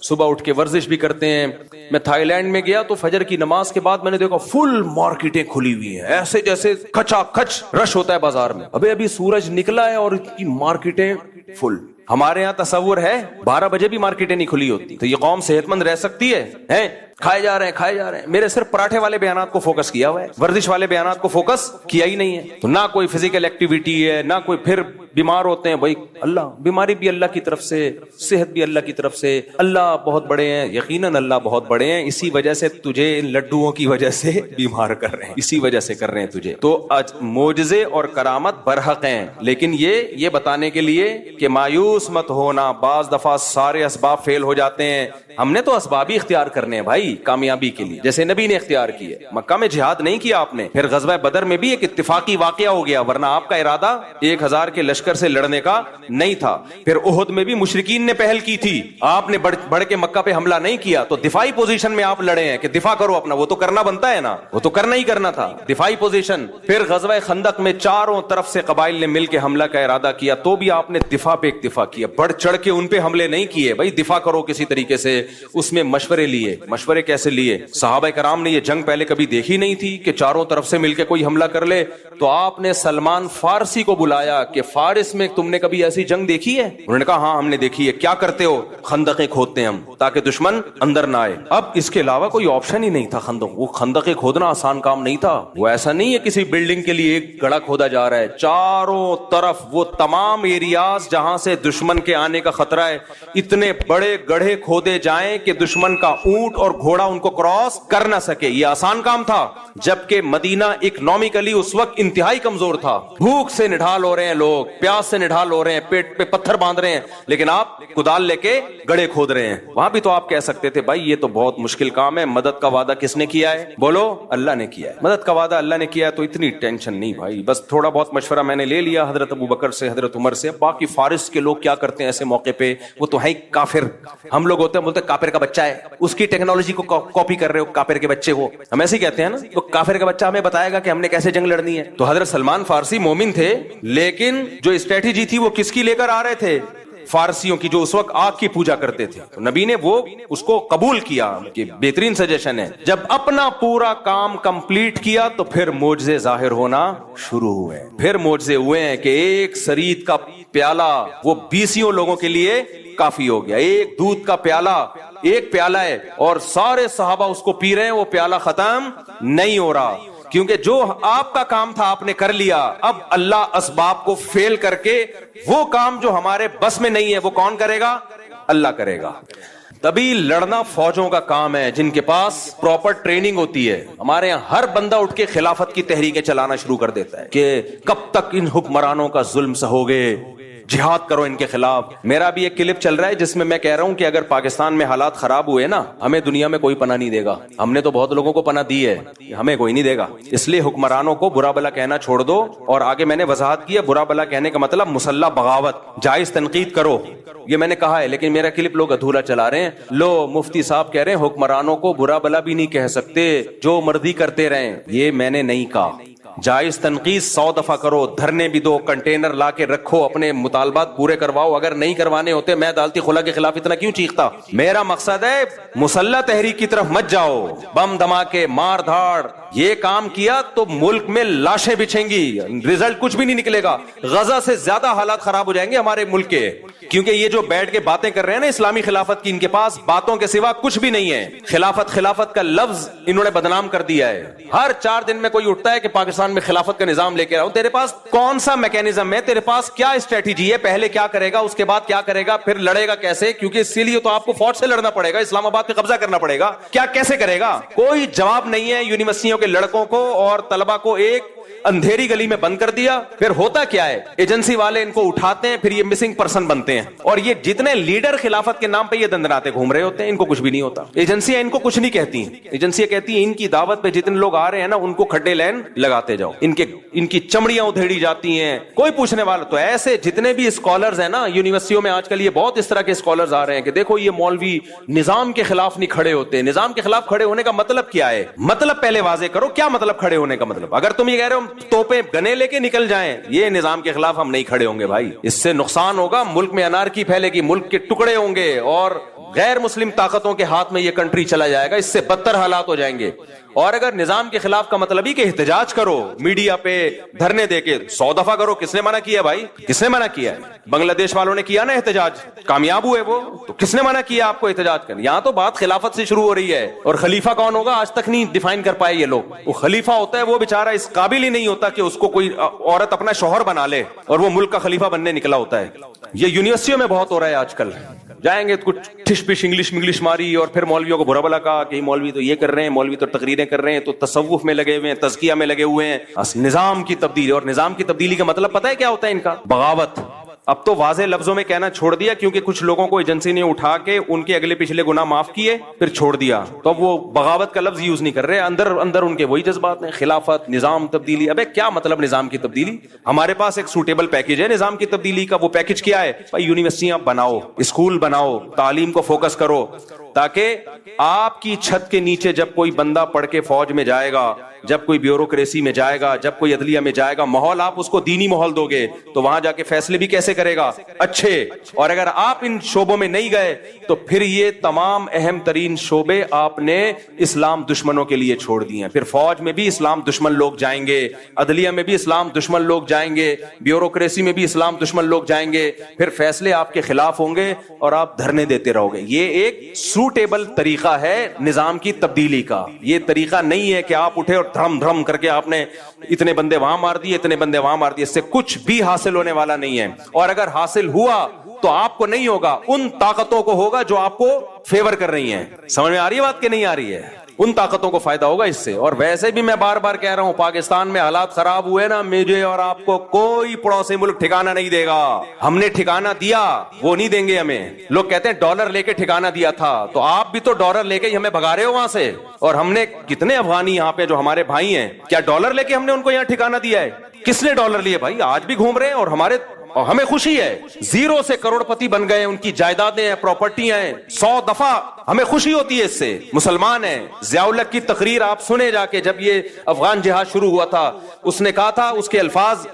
صبح اٹھ کے ورزش بھی کرتے ہیں. میں تھائی لینڈ میں گیا تو فجر کی نماز کے بعد میں نے دیکھا فل مارکیٹیں کھلی ہوئی ہیں, ایسے جیسے کھچا کھچ رش ہوتا ہے بازار میں. ابھی سورج نکلا ہے اور اتنی مارکیٹیں فل. ہمارے ہاں تصور ہے 12 بجے بھی مارکیٹیں نہیں کھلی ہوتی. تو یہ قوم صحت مند رہ سکتی ہے؟ کھائے جا رہے ہیں. میرے صرف پراٹھے والے بیانات کو فوکس کیا ہوا ہے, ورزش والے بیانات کو فوکس کیا ہی نہیں ہے. تو نہ کوئی فزیکل ایکٹیویٹی ہے, نہ کوئی, پھر بیمار ہوتے ہیں. بھائی اللہ, بیماری بھی اللہ کی طرف سے, صحت بھی اللہ کی طرف سے. اللہ بہت بڑے ہیں, یقیناً اللہ بہت بڑے ہیں, اسی وجہ سے تجھے ان لڈوؤں کی وجہ سے بیمار کر رہے ہیں, اسی وجہ سے کر رہے ہیں تجھے. تو معجزے اور کرامت برحق ہیں, لیکن یہ بتانے کے لیے کہ مایوس مت ہونا. بعض دفعہ سارے اسباب فیل ہو جاتے ہیں. ہم نے تو اسباب ہی اختیار کرنے ہیں بھائی کامیابی کے لیے, جیسے نبی نے اختیار کیے. مکہ میں جہاد نہیں کیا آپ نے, پھر غزوہ بدر میں بھی ایک اتفاقی واقعہ ہو گیا, ورنہ آپ کا ارادہ 1000 کے لشکر سے لڑنے کا نہیں تھا. پھر احد میں بھی مشرکین نے پہل کی تھی, آپ نے بڑھ کے مکہ پہ حملہ نہیں کیا. تو دفاعی پوزیشن میں آپ لڑے ہیں کہ دفاع کرو اپنا, وہ تو کرنا بنتا ہے نا, وہ تو کرنا ہی کرنا تھا, دفاعی پوزیشن. پھر غزوہ خندق میں چاروں طرف سے قبائل نے مل کے حملہ کا ارادہ کیا, تو بھی آپ نے دفاع پہ اکتفا کیا, بڑھ چڑھ کے ان پہ حملے نہیں کیے. بھائی دفاع کرو کسی طریقے سے. اس میں مشورے لیے. مشورے کیسے لیے؟ صحابہ کرام نے یہ جنگ پہلے کبھی دیکھی نہیں تھی کہ چاروں طرف سے مل کے کوئی حملہ کر لے. تو آپ نے سلمان فارسی کو بلایا کہ فارس میں تم نے کبھی ایسی جنگ دیکھی ہے؟ انہوں نے کہا ہاں ہم نے دیکھی ہے. کیا کرتے ہو؟ خندقیں کھودتے ہیں ہم تاکہ دشمن اندر نہ آئے. اب اس کے علاوہ کوئی آپشن ہی نہیں تھا. وہ خندقیں کھودنا آسان کام نہیں تھا. وہ ایسا نہیں ہے کسی بلڈنگ کے لیے ایک گڑھا کھودا جا رہا ہے. چاروں طرف وہ تمام ایریاز جہاں سے دشمن کے آنے کا خطرہ ہے, اتنے بڑے گڑھے کھودے جائیں جائیں کہ دشمن کا اونٹ اور گھوڑا ان کو کراس کر نہ سکے. یہ آسان کام تھا, جبکہ مدینہ اکنامکلی اس وقت انتہائی کمزور تھا. بھوک سے نڈھال ہو رہے ہیں لوگ, پیاس سے نڈھال ہو رہے ہیں, پیٹ پہ پتھر باندھ رہے ہیں, لیکن آپ کدال لے کے گڑھے کھود رہے ہیں. وہاں بھی تو آپ کہہ سکتے تھے بھائی یہ تو بہت مشکل کام ہے, مدد کا وعدہ کس نے کیا ہے؟ بولو, اللہ نے کیا ہے. مدد کا وعدہ اللہ نے کیا ہے تو اتنی ٹینشن نہیں بھائی, بس تھوڑا بہت مشورہ میں نے لے لیا حضرت ابو بکر سے, حضرت عمر سے. باقی فارس کے لوگ کیا کرتے ہیں ایسے موقع پہ, وہ تو ہے کافر. ہم لوگ ہوتے ہیں بولتے ہیں کافر کا بچہ ہے, اس کی ٹیکنالوجی کو کاپی کر رہے ہو, کافر کے بچے ہو. ہم ایسے ہی کہتے ہیں نا, تو کافر کا بچہ ہمیں بتائے گا کہ ہم نے کیسے جنگ لڑنی ہے. تو حضرت سلمان فارسی مومن تھے, لیکن جو اسٹریٹجی تھی وہ کس کی لے کر آ رہے تھے؟ فارسیوں کی, جو اس وقت آگ کی پوجا کرتے تھے. تو نبی نے وہ اس کو قبول کیا کہ بہترین سجیشن ہے. جب اپنا پورا کام کمپلیٹ کیا تو پھر معجزے ظاہر ہونا شروع ہوئے. پھر معجزے ہوئے ہیں کہ ایک سرید کا پیالہ وہ 20 لوگوں کے لیے کافی ہو گیا. ایک دودھ کا پیالہ, ایک پیالہ ہے اور سارے صحابہ اس کو پی رہے ہیں, وہ پیالہ ختم نہیں ہو رہا. کیونکہ جو آپ کا کام تھا آپ نے کر لیا, اب اللہ اسباب کو فیل کر کے وہ کام جو ہمارے بس میں نہیں ہے وہ کون کرے گا؟ اللہ کرے گا. تبھی لڑنا فوجوں کا کام ہے جن کے پاس پراپر ٹریننگ ہوتی ہے. ہمارے یہاں ہر بندہ اٹھ کے خلافت کی تحریکیں چلانا شروع کر دیتا ہے کہ کب تک ان حکمرانوں کا ظلم سہوگے, جہاد کرو ان کے خلاف. میرا بھی ایک کلپ چل رہا ہے جس میں میں کہہ رہا ہوں کہ اگر پاکستان میں حالات خراب ہوئے نا, ہمیں دنیا میں کوئی پناہ نہیں دے گا. ہم نے تو بہت لوگوں کو پناہ دی ہے, ہمیں کوئی نہیں دے گا. اس لیے حکمرانوں کو برا بلا کہنا چھوڑ دو. اور آگے میں نے وضاحت کی ہے, برا بلا کہنے کا مطلب مسلح بغاوت, جائز تنقید کرو, یہ میں نے کہا ہے. لیکن میرا کلپ لوگ ادھورا چلا رہے ہیں. لو مفتی صاحب کہہ رہے ہیں حکمرانوں کو برا بلا بھی نہیں کہہ سکتے, جو مرضی کرتے رہیں. یہ میں نے نہیں کہا. جائز تنقید 100 دفعہ کرو, دھرنے بھی دو, کنٹینر لا کے رکھو, اپنے مطالبات پورے کرواؤ. اگر نہیں کروانے ہوتے میں عدالتی خلا کے خلاف اتنا کیوں چیختا. میرا مقصد ہے مسلح تحریک کی طرف مت جاؤ. بم دھماکے, مار دھاڑ, یہ کام کیا تو ملک میں لاشیں بچھیں گی, رزلٹ کچھ بھی نہیں نکلے گا. غزہ سے زیادہ حالات خراب ہو جائیں گے ہمارے ملک کے, کیونکہ یہ جو بیٹھ کے باتیں کر رہے ہیں نا اسلامی خلافت کی, ان کے پاس باتوں کے سوا کچھ بھی نہیں ہے. خلافت کا لفظ انہوں نے بدنام کر دیا ہے. ہر 4 دن میں کوئی اٹھتا ہے کہ پاکستان میں خلافت کا نظام لے کے آؤں. تیرے پاس کون سا میکینزم ہے, تیرے پاس کیا اسٹریٹجی ہے, پہلے کیا کرے گا, اس کے بعد کیا کرے گا, پھر لڑے گا کیسے؟ کیونکہ اسی لیے تو آپ کو فوج سے لڑنا پڑے گا, اسلام آباد پہ قبضہ کرنا پڑے گا. کیا کیسے کرے گا؟ کوئی جواب نہیں ہے. یونیورسٹیوں کے لڑکوں کو اور طلبہ کو ایک اندھیری گلی میں بند کر دیا. پھر ہوتا کیا ہے, ایجنسی والے ان کو اٹھاتے ہیں, پھر یہ مسنگ پرسن بنتے ہیں. اور یہ جتنے لیڈر خلافت کے نام پہ یہ دندناتے گھوم رہے ہوتے ہیں, ان کو کچھ بھی نہیں ہوتا. ایجنسیاں ان کو کچھ نہیں کہتی ہیں. ایجنسیاں کہتی ہیں ان کی دعوت پہ جتنے لوگ آ رہے ہیں نا ان کو کھڈے لین لگاتے جاؤ, ان کی چمڑیاں ادھیڑی جاتی ہیں, کوئی پوچھنے والا. تو ایسے جتنے بھی اسکالرز ہیں نا یونیورسٹیوں میں آج کل, یہ بہت اس طرح کے اسکالرز آ رہے ہیں کہ دیکھو یہ مولوی نظام کے خلاف نہیں کھڑے ہوتے. نظام کے خلاف کھڑے ہونے کا مطلب کیا ہے؟ مطلب پہلے واضح کرو, کیا مطلب کھڑے ہونے کا مطلب؟ اگر تم یہ کہہ رہے ہو توپیں گنے لے کے نکل جائیں, یہ نظام کے خلاف ہم نہیں کھڑے ہوں گے بھائی. اس سے نقصان ہوگا, ملک میں انارکی پھیلے گی, ملک کے ٹکڑے ہوں گے اور غیر مسلم طاقتوں کے ہاتھ میں یہ کنٹری چلا جائے گا. اس سے بدتر حالات ہو جائیں گے. اور اگر نظام کے خلاف کا مطلب ہی کہ احتجاج کرو, میڈیا پہ دھرنے دے کے 100 دفعہ کرو, کس نے منع کیا بھائی؟ کس نے منع کیا ہے؟ بنگلہ دیش والوں نے کیا نا احتجاج, کامیاب ہوئے وہ, تو کس نے منع کیا آپ کو احتجاج کرنے؟ یہاں تو بات خلافت سے شروع ہو رہی ہے. اور خلیفہ کون ہوگا آج تک نہیں ڈیفائن کر پائے یہ لوگ. وہ خلیفہ ہوتا ہے وہ بیچارہ اس قابل ہی نہیں ہوتا کہ اس کو کوئی عورت اپنا شوہر بنا لے, اور وہ ملک کا خلیفہ بننے نکلا ہوتا ہے. یہ یونیورسٹیوں میں بہت ہو رہا ہے آج کل. جائیں گے تو کچھ ٹھش پش انگلش ماری, اور پھر مولویوں کو برا بلا کہا کہ مولوی تو یہ کر رہے ہیں, مولوی تو تقریریں کر رہے ہیں, تو تصوف میں لگے ہوئے ہیں, تزکیہ میں لگے ہوئے ہیں. نظام کی تبدیلی, اور نظام کی تبدیلی کا مطلب پتہ ہے کیا ہوتا ہے ان کا؟ بغاوت. اب تو واضح لفظوں میں کہنا چھوڑ دیا, کیونکہ کچھ لوگوں کو ایجنسی نے اٹھا کے ان کے اگلے پچھلے گناہ معاف کیے پھر چھوڑ دیا, تو اب وہ بغاوت کا لفظ یوز نہیں کر رہے. اندر ان کے وہی جذبات ہیں, خلافت, نظام تبدیلی. ابے کیا مطلب نظام کی تبدیلی؟ ہمارے پاس ایک سوٹیبل پیکج ہے نظام کی تبدیلی کا. وہ پیکج کیا ہے بھائی؟ یونیورسٹیاں بناؤ, اسکول بناؤ, تعلیم کو فوکس کرو, تاکہ آپ کی چھت کے نیچے جب کوئی بندہ پڑھ کے فوج میں جائے گا, جب کوئی بیوروکریسی میں جائے گا, جب کوئی عدلیہ میں جائے گا, ماحول آپ اس کو دینی ماحول دو گے تو وہاں جا کے فیصلے بھی کیسے کرے گا؟ اچھے. اور اگر آپ ان شعبوں میں نہیں گئے تو پھر یہ تمام اہم ترین شعبے آپ نے اسلام دشمنوں کے لیے چھوڑ دیے ہیں. پھر فوج میں بھی اسلام دشمن لوگ جائیں گے, عدلیہ میں بھی اسلام دشمن لوگ جائیں گے, بیوروکریسی میں بھی اسلام دشمن لوگ جائیں گے. پھر فیصلے آپ کے خلاف ہوں گے اور آپ دھرنے دیتے رہو گے. یہ ایک سوٹیبل طریقہ ہے نظام کی تبدیلی کا. یہ طریقہ نہیں ہے کہ آپ اٹھے اور دھرم کر کے آپ نے اتنے بندے وہاں مار دیے, اتنے بندے وہاں مار دیے. اس سے کچھ بھی حاصل ہونے والا نہیں ہے. اور اگر حاصل ہوا تو آپ کو نہیں ہوگا, ان طاقتوں کو ہوگا جو آپ کو فیور کر رہی ہیں. سمجھ میں آ رہی ہے بات کہ نہیں آ رہی ہے؟ ان طاقتوں کو فائدہ ہوگا اس سے. اور ویسے بھی میں بار بار کہہ رہا ہوں, پاکستان میں حالات خراب ہوئے نا, مجھے اور آپ کو کوئی پڑوسی ملک ٹھکانہ نہیں دے گا. ہم نے ٹھکانہ دیا, وہ نہیں دیں گے ہمیں. لوگ کہتے ہیں ڈالر لے کے ٹھکانہ دیا تھا, تو آپ بھی تو ڈالر لے کے ہی ہمیں بھگا رہے ہو وہاں سے. اور ہم نے کتنے افغانی یہاں پہ جو ہمارے بھائی ہیں, کیا ڈالر لے کے ہم نے ان کو یہاں ٹھکانہ دیا ہے؟ کس نے ڈالر لیے بھائی؟ آج بھی گھوم رہے ہیں اور ہمیں خوشی ہے. زیرو سے کروڑ پتی بن گئے, ان کی جائیدادیں ہیں, پراپرٹیاں ہیں 100 دفعہ. ہمیں خوشی ہوتی ہے اس سے. مسلمان ہیں. ضیاء الحق کی تقریر آپ سنے جا کے, جب یہ افغان جہاد شروع ہوا تھا, اس نے کہا تھا, اس کے الفاظ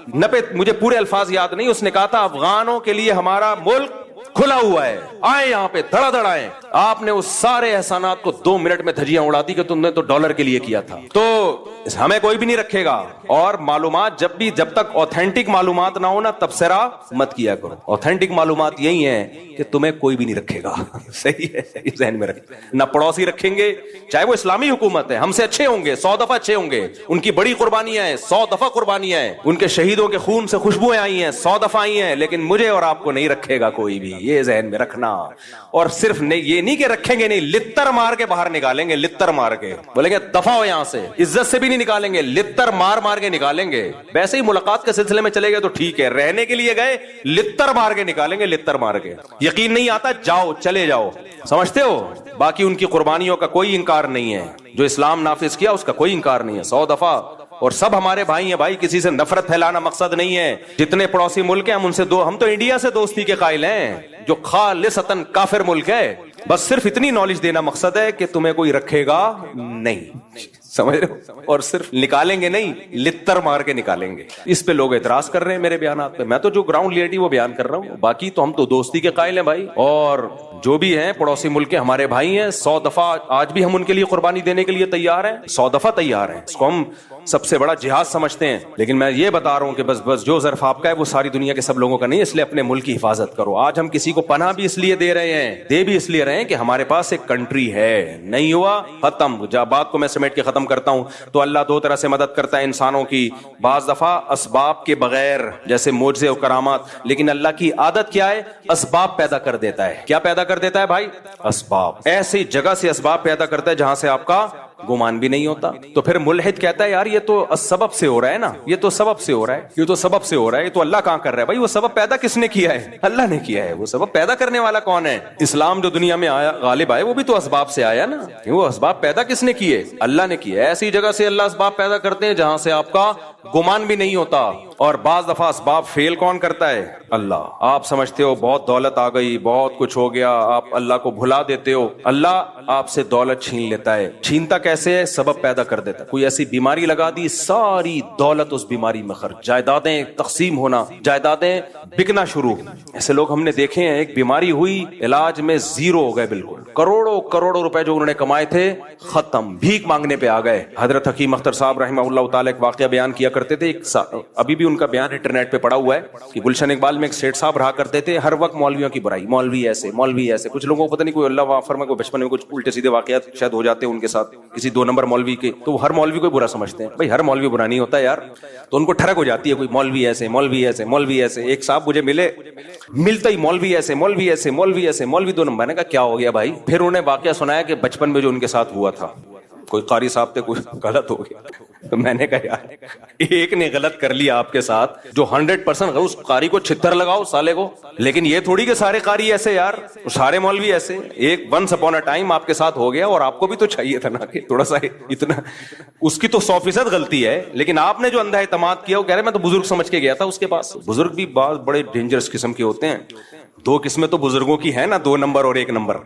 مجھے پورے الفاظ یاد نہیں, اس نے کہا تھا افغانوں کے لیے ہمارا ملک کھلا ہوا ہے, آئے یہاں پہ دھڑا دھڑ آئے. آپ نے اس سارے احسانات کو 2 منٹ میں دھجیاں اڑا دی کہ تم نے تو ڈالر کے لیے کیا تھا. تو ہمیں کوئی بھی نہیں رکھے گا. اور معلومات جب تک اوتھینٹک معلومات نہ ہو نا, تبصرہ مت کیا کرو. اوتھینٹک معلومات یہی ہیں کہ تمہیں کوئی بھی نہیں رکھے گا. صحیح ہے, ذہن میں رکھیں. نہ پڑوسی رکھیں گے, چاہے وہ اسلامی حکومت ہے, ہم سے اچھے ہوں گے, 100 دفعہ اچھے ہوں گے. ان کی بڑی قربانیاں ہیں, 100 دفعہ قربانیاں ہیں. ان کے شہیدوں کے خون سے خوشبوئیں آئی ہیں, 100 دفعہ آئی ہیں. لیکن مجھے اور آپ کو نہیں رکھے گا کوئی بھی, یہ ذہن میں رکھنا. اور صرف یہ نہیں کہ رکھیں گے نہیں, لتر مار کے باہر نکالیں گے. لتر مار کے بولیں گے دفعہ ہو یہاں سے. عزت سے بھی نہیں نکالیں گے, لتر مار کے نکالیں گے. ویسے ہی ملاقات کے سلسلے میں چلے گئے تو ٹھیک ہے, رہنے کے لیے گئے, لتر مار کے نکالیں گے. لتر مار کے. یقین نہیں آتا, جاؤ, چلے جاؤ. سمجھتے ہو؟ باقی ان کی قربانیوں کا کوئی انکار نہیں ہے. جو اسلام نافذ کیا اس کا کوئی انکار نہیں ہے, 100 دفعہ. اور سب ہمارے بھائی ہیں بھائی, کسی سے نفرت پھیلانا مقصد نہیں ہے. جتنے پڑوسی ملک ہیں ہم تو انڈیا سے دوستی کے قائل ہیں, جو خالصتاً کافر ملک ہے. بس صرف اتنی نالج دینا مقصد ہے کہ تمہیں کوئی رکھے گا نہیں. سمجھ رہے ہو؟ اور صرف نکالیں گے نہیں, لتر مار کے نکالیں گے. اس پہ لوگ اعتراض کر رہے ہیں میرے بیانات پہ. میں تو جو گراؤنڈ ریئلٹی وہ بیان کر رہا ہوں. باقی تو ہم تو دوستی کے قائل ہیں بھائی. اور جو بھی ہیں پڑوسی ملک کے ہمارے بھائی ہیں, 100 دفعہ آج بھی ہم ان کے لیے قربانی دینے کے لیے تیار ہیں. 100 دفعہ تیار ہیں. اس کو ہم سب سے بڑا جہاد سمجھتے ہیں. لیکن میں یہ بتا رہا ہوں کہ بس جو ظرف آپ کا ہے وہ ساری دنیا کے سب لوگوں کا نہیں, اس لیے اپنے ملک کی حفاظت کرو. آج ہم کسی کو پناہ بھی اس لیے دے رہے ہیں, دے بھی اس لیے رہے ہیں کہ ہمارے پاس ایک کنٹری ہے. نہیں ہوا ختم. جب بات کو میں سمیٹ کے ختم کرتا ہوں تو اللہ 2 طرح سے مدد کرتا ہے انسانوں کی. بعض دفعہ اسباب کے بغیر, جیسے معجزے و کرامات. لیکن اللہ کی عادت کیا ہے؟ اسباب پیدا کر دیتا ہے. کیا پیدا کر دیتا ہے بھائی؟ اسباب. ایسی جگہ سے اسباب پیدا کرتا ہے جہاں سے آپ کا گمان بھی نہیں ہوتا. تو پھر ملحد کہتا ہے یار یہ تو سبب سے ہو رہا ہے نا, یہ تو سبب سے ہو رہا ہے, یہ تو سبب سے ہو رہا ہے, یہ تو اللہ کہاں کر رہا ہے. بھائی وہ سبب پیدا کس نے کیا ہے؟ اللہ نے کیا ہے. وہ سبب پیدا کرنے والا کون ہے؟ اسلام جو دنیا میں آیا غالب آئے وہ بھی تو اسباب سے آیا نا. وہ اسباب پیدا کس نے کیے؟ اللہ نے کیے. ایسی جگہ سے اللہ اسباب پیدا کرتے ہیں جہاں سے آپ کا گمان بھی نہیں ہوتا. اور بعض دفعہ اسباب فیل کون کرتا ہے؟ اللہ. آپ سمجھتے ہو بہت دولت آ گئی, بہت کچھ ہو گیا, آپ اللہ کو بھلا دیتے ہو. اللہ آپ سے دولت چھین لیتا ہے. چھینتا کیسے ہے؟ سبب پیدا کر دیتا ہے. کوئی ایسی بیماری لگا دی, ساری دولت اس بیماری میں خرچ, جائیدادیں تقسیم ہونا, جائیدادیں بکنا شروع. ایسے لوگ ہم نے دیکھے ہیں, ایک بیماری ہوئی, علاج میں زیرو ہو گئے بالکل. کروڑوں روپے جو انہوں نے کمائے تھے ختم, بھیک مانگنے پہ آ گئے. حضرت حکیم اختر صاحب رحمہ اللہ تعالی ایک واقعہ بیان کیا کرتے تھے. ابھی بھی ان کا بیان انٹرنیٹ پہ پڑا ہوا ہے کہ گلشن اقبال میں ایک سیٹ صاحب رہا کرتے تھے, ہر وقت مولویوں کی برائی, مولوی ایسے, مولوی ایسے. کچھ لوگوں کو پتہ نہیں, کوئی اللہ وافر میں کوئی بچپن میں کچھ الٹے سیدھے واقعات شاید ہو جاتے ہیں ان کے ساتھ, کسی 2 نمبر مولوی کے, تو ہر مولوی کو برا سمجھتے ہیں. بھائی ہر مولوی برا نہیں ہوتا یار. تو ان کو ٹھڑک ہو جاتی ہے, کوئی مولوی ایسے, مولوی ایسے, مولوی ایسے. ایک صاحب مجھے ملتا ہی مولوی ایسے, مولوی ایسے, مولوی ایسے, مولوی 2 نمبر. نے کہا کیا ہو گیا بھائی؟ پھر انہوں نے واقعہ سنایا کہ بچپن میں جو ان کے ساتھ ہوا تھا, کوئی قاری صاحب تھے, کوئی غلط ہو گیا. تو میں نے کہا یار ایک نے غلط کر لیا آپ کے ساتھ, جو 100% اس قاری کو چھتر لگاؤ سالے کو. لیکن یہ تھوڑی کہ سارے قاری ایسے یار, سارے مولوی ایسے. ایک ونس اپون اے ٹائم آپ کے ساتھ ہو گیا, اور آپ کو بھی تو چاہیے تھا نا کہ تھوڑا سا اتنا, اس کی تو 100% غلطی ہے. لیکن آپ نے جو اندھا اعتماد کیا, وہ کہہ رہے میں تو بزرگ سمجھ کے گیا تھا اس کے پاس. بزرگ بھی بعض بڑے ڈینجرس قسم کے ہوتے ہیں. 2 قسمیں تو بزرگوں کی ہے نا, 2 نمبر اور 1 نمبر.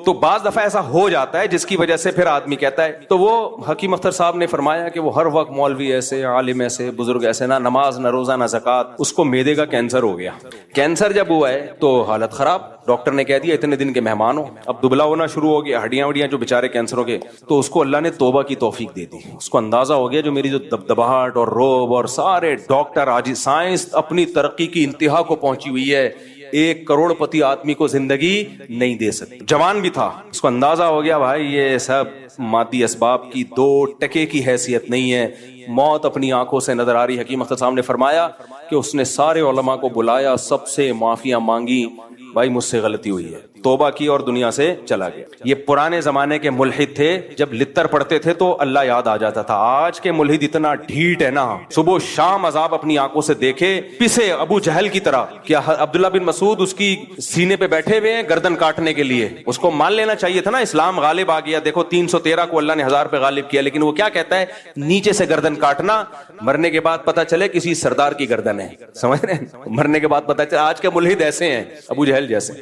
تو بعض دفعہ ایسا ہو جاتا ہے جس کی وجہ سے پھر آدمی کہتا ہے. تو وہ حکیم اختر صاحب نے فرمایا کہ وہ ہر وقت مولوی ایسے, عالم ایسے, بزرگ ایسے, نہ نماز, نہ روزہ, نہ زکات. اس کو معدے کا کینسر ہو گیا. کینسر جب ہوا ہے تو حالت خراب. ڈاکٹر نے کہہ دیا اتنے دن کے مہمان ہو. اب دبلا ہونا شروع ہو گیا, ہڈیاں وڈیاں جو بیچارے کینسروں کے. تو اس کو اللہ نے توبہ کی توفیق دے دی. اس کو اندازہ ہو گیا جو میری جو دبدباہٹ اور روب اور سارے ڈاکٹر, آج سائنس اپنی ترقی کی انتہا کو پہنچی ہوئی ہے, ایک کروڑپتی آدمی کو زندگی نہیں دے سکتے. جوان بھی تھا, اس کو اندازہ ہو گیا بھائی یہ سب مادی اسباب کی 2 ٹکے کی حیثیت نہیں ہے, موت اپنی آنکھوں سے نظر آ رہی. حکیم اختر صاحب نے فرمایا کہ اس نے سارے علماء کو بلایا, سب سے معافیاں مانگی, بھائی مجھ سے غلطی ہوئی ہے, توبہ کی اور دنیا سے چلا گیا. یہ پرانے زمانے کے ملحد تھے, جب لتر پڑھتے تھے تو اللہ یاد آ جاتا تھا. آج کے ملحد اتنا ڈھیٹ ہے نا, صبح شام عذاب اپنی آنکھوں سے دیکھے, پسے ابو جہل کی طرح. کیا عبداللہ بن مسعود اس کی سینے پہ بیٹھے ہوئے ہیں گردن کاٹنے کے لیے؟ اس کو مان لینا چاہیے تھا نا, اسلام غالب آ گیا. دیکھو 313 کو اللہ نے 1000 پہ غالب کیا, لیکن وہ کیا کہتا ہے, نیچے سے گردن کاٹنا, مرنے کے بعد پتا چلے کسی سردار کی گردن ہے. سمجھ رہے ہیں, مرنے کے بعد پتا چلے. آج کے ملحد ایسے ہیں, ابو جہل جیسے.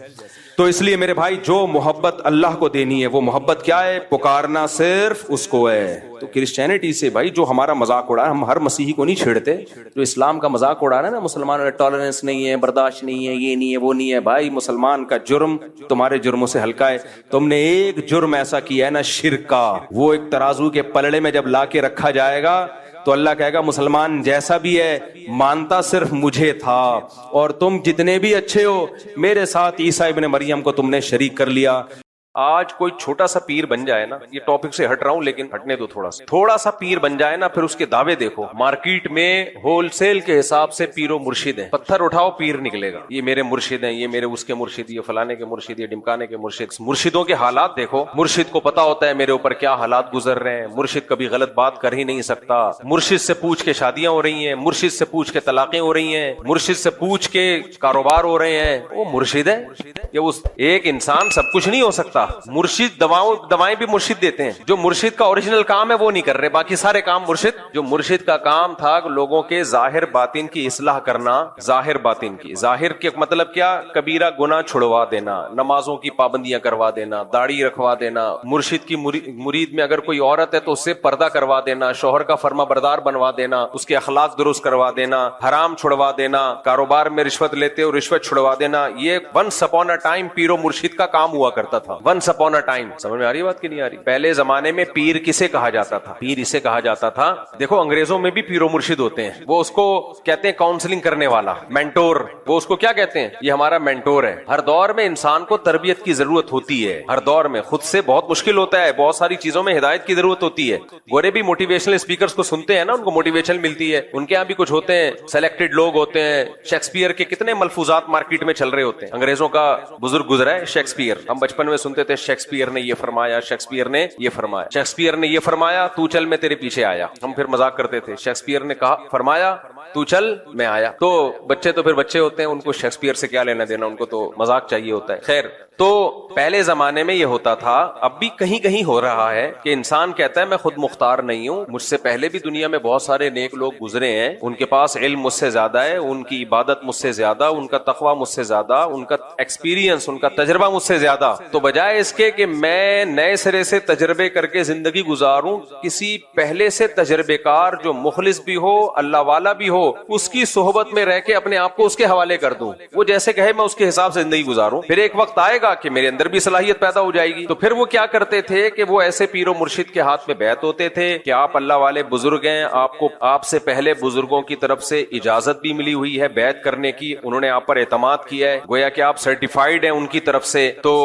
تو اس لیے میرے بھائی جو محبت اللہ کو دینی ہے وہ محبت کیا ہے, پکارنا صرف اس کو ہے. تو کرسچینٹی سے بھائی جو ہمارا مذاق اڑا, ہم ہر مسیحی کو نہیں چھیڑتے, جو اسلام کا مذاق اڑا رہا ہے نا, مسلمانوں میں ٹالرنس نہیں ہے, برداشت نہیں ہے, یہ نہیں ہے, وہ نہیں ہے. بھائی مسلمان کا جرم تمہارے جرموں سے ہلکا ہے. تم نے ایک جرم ایسا کیا ہے نا شرک کا, وہ ایک ترازو کے پلڑے میں جب لا کے رکھا جائے گا تو اللہ کہے گا مسلمان جیسا بھی ہے مانتا صرف مجھے تھا, اور تم جتنے بھی اچھے ہو میرے ساتھ عیسیٰ ابن مریم کو تم نے شریک کر لیا. آج کوئی چھوٹا سا پیر بن جائے نا, یہ ٹاپک سے ہٹ رہا ہوں لیکن ہٹنے دو تھوڑا سا پیر بن جائے نا, پھر اس کے دعوے دیکھو. مارکیٹ میں ہول سیل کے حساب سے پیر و مرشد ہیں, پتھر اٹھاؤ پیر نکلے گا, یہ میرے مرشد ہیں, یہ میرے اس کے مرشد, یہ فلانے کے مرشد, یہ ڈمکانے کے مرشد. مرشدوں کے حالات دیکھو, مرشد کو پتا ہوتا ہے میرے اوپر کیا حالات گزر رہے ہیں, مرشد کبھی غلط بات کر ہی نہیں سکتا. مرشد سے پوچھ کے شادیاں ہو رہی ہیں, مرشد سے پوچھ کے طلاقیں ہو رہی ہیں, مرشد سے پوچھ کے کاروبار ہو رہے ہیں. وہ مرشد ہے. یہ اس ایک انسان سب کچھ نہیں ہو سکتا. مرشد دوائیں بھی مرشد دیتے ہیں, جو مرشد کا اوریجنل کام ہے وہ نہیں کر رہے, باقی سارے کام مرشد. جو مرشد کا کام تھا لوگوں کے ظاہر باطن کی اصلاح کرنا, ظاہر باطن کی, ظاہر کے مطلب کیا, کبیرہ گناہ چھڑوا دینا, نمازوں کی پابندیاں کروا دینا, داڑھی رکھوا دینا. مرشد کی مرید میں اگر کوئی عورت ہے تو اس سے پردہ کروا دینا, شوہر کا فرما بردار بنوا دینا, اس کے اخلاق درست کروا دینا, حرام چھڑوا دینا, کاروبار میں رشوت لیتے ہو رشوت چھڑوا دینا. یہ ونس اپون اے ٹائم پیر و مرشد کا کام ہوا کرتا تھا. Once upon time. سمجھ میں آ رہی بات کہ نہیں آ رہی؟ پہلے زمانے میں پیر کسے کہا جاتا تھا؟ پیر اسے کہا جاتا تھا, دیکھو انگریزوں میں بھی پیر و مرشد ہوتے ہیں, وہ اس کو کہتے ہیں کاؤنسلنگ کرنے والا, مینٹور. وہ اس کو کیا کہتے ہیں, یہ ہمارا مینٹور ہے. ہر دور میں انسان کو تربیت کی ضرورت ہوتی ہے, ہر دور میں خود سے بہت مشکل ہوتا ہے, بہت ساری چیزوں میں ہدایت کی ضرورت ہوتی ہے. گورے بھی موٹیویشنل اسپیکرز کو سنتے ہیں نا, ان کو موٹیویشن ملتی ہے, ان کے یہاں بھی کچھ ہوتے ہیں, سلیکٹڈ لوگ ہوتے ہیں. شیکسپیئر کے کتنے ملفوظات مارکیٹ میں چل رہے ہوتے ہیں. انگریزوں کا بزرگ گزرا ہے شیکسپیئر, ہم بچپن میں سنتے تھے شیکسپیئر نے یہ فرمایا, شیکسپیئر نے یہ فرمایا, شیکسپیئر نے یہ فرمایا, تو چل میں تیرے پیچھے آیا. ہم پھر مذاق کرتے تھے, شیکسپیئر نے کہا فرمایا تو چل میں آیا. تو بچے تو پھر بچے ہوتے ہیں, ان کو شیکسپیئر سے کیا لینا دینا, ان کو تو مذاق چاہیے ہوتا ہے. خیر, تو پہلے زمانے میں یہ ہوتا تھا, اب بھی کہیں کہیں ہو رہا ہے کہ انسان کہتا ہے میں خود مختار نہیں ہوں, مجھ سے پہلے بھی دنیا میں بہت سارے نیک لوگ گزرے ہیں, ان کے پاس علم مجھ سے زیادہ ہے, ان کی عبادت مجھ سے زیادہ, ان کا تقویٰ مجھ سے زیادہ, ان کا ایکسپیرینس, ان کا تجربہ مجھ سے زیادہ. تو بجائے اس کے کہ میں نئے سرے سے تجربے کر کے زندگی گزاروں, کسی پہلے سے تجربے کار جو مخلص بھی ہو, اللہ والا بھی ہو, اس کی صحبت میں رہ کے اپنے آپ کو اس کے حوالے کر دوں, وہ جیسے کہے میں اس کے حساب سے زندگی گزاروں. پھر ایک وقت آئے گا کہ میرے اندر بھی صلاحیت پیدا ہو جائے گی. تو پھر وہ کیا کرتے تھے کہ وہ ایسے پیر و مرشد کے ہاتھ میں بیعت ہوتے تھے کہ آپ اللہ والے بزرگ ہیں, آپ کو آپ سے پہلے بزرگوں کی طرف سے اجازت بھی ملی ہوئی ہے بیعت کرنے کی, انہوں نے آپ پر اعتماد کیا ہے, گویا کہ آپ سرٹیفائیڈ ہیں ان کی طرف سے, تو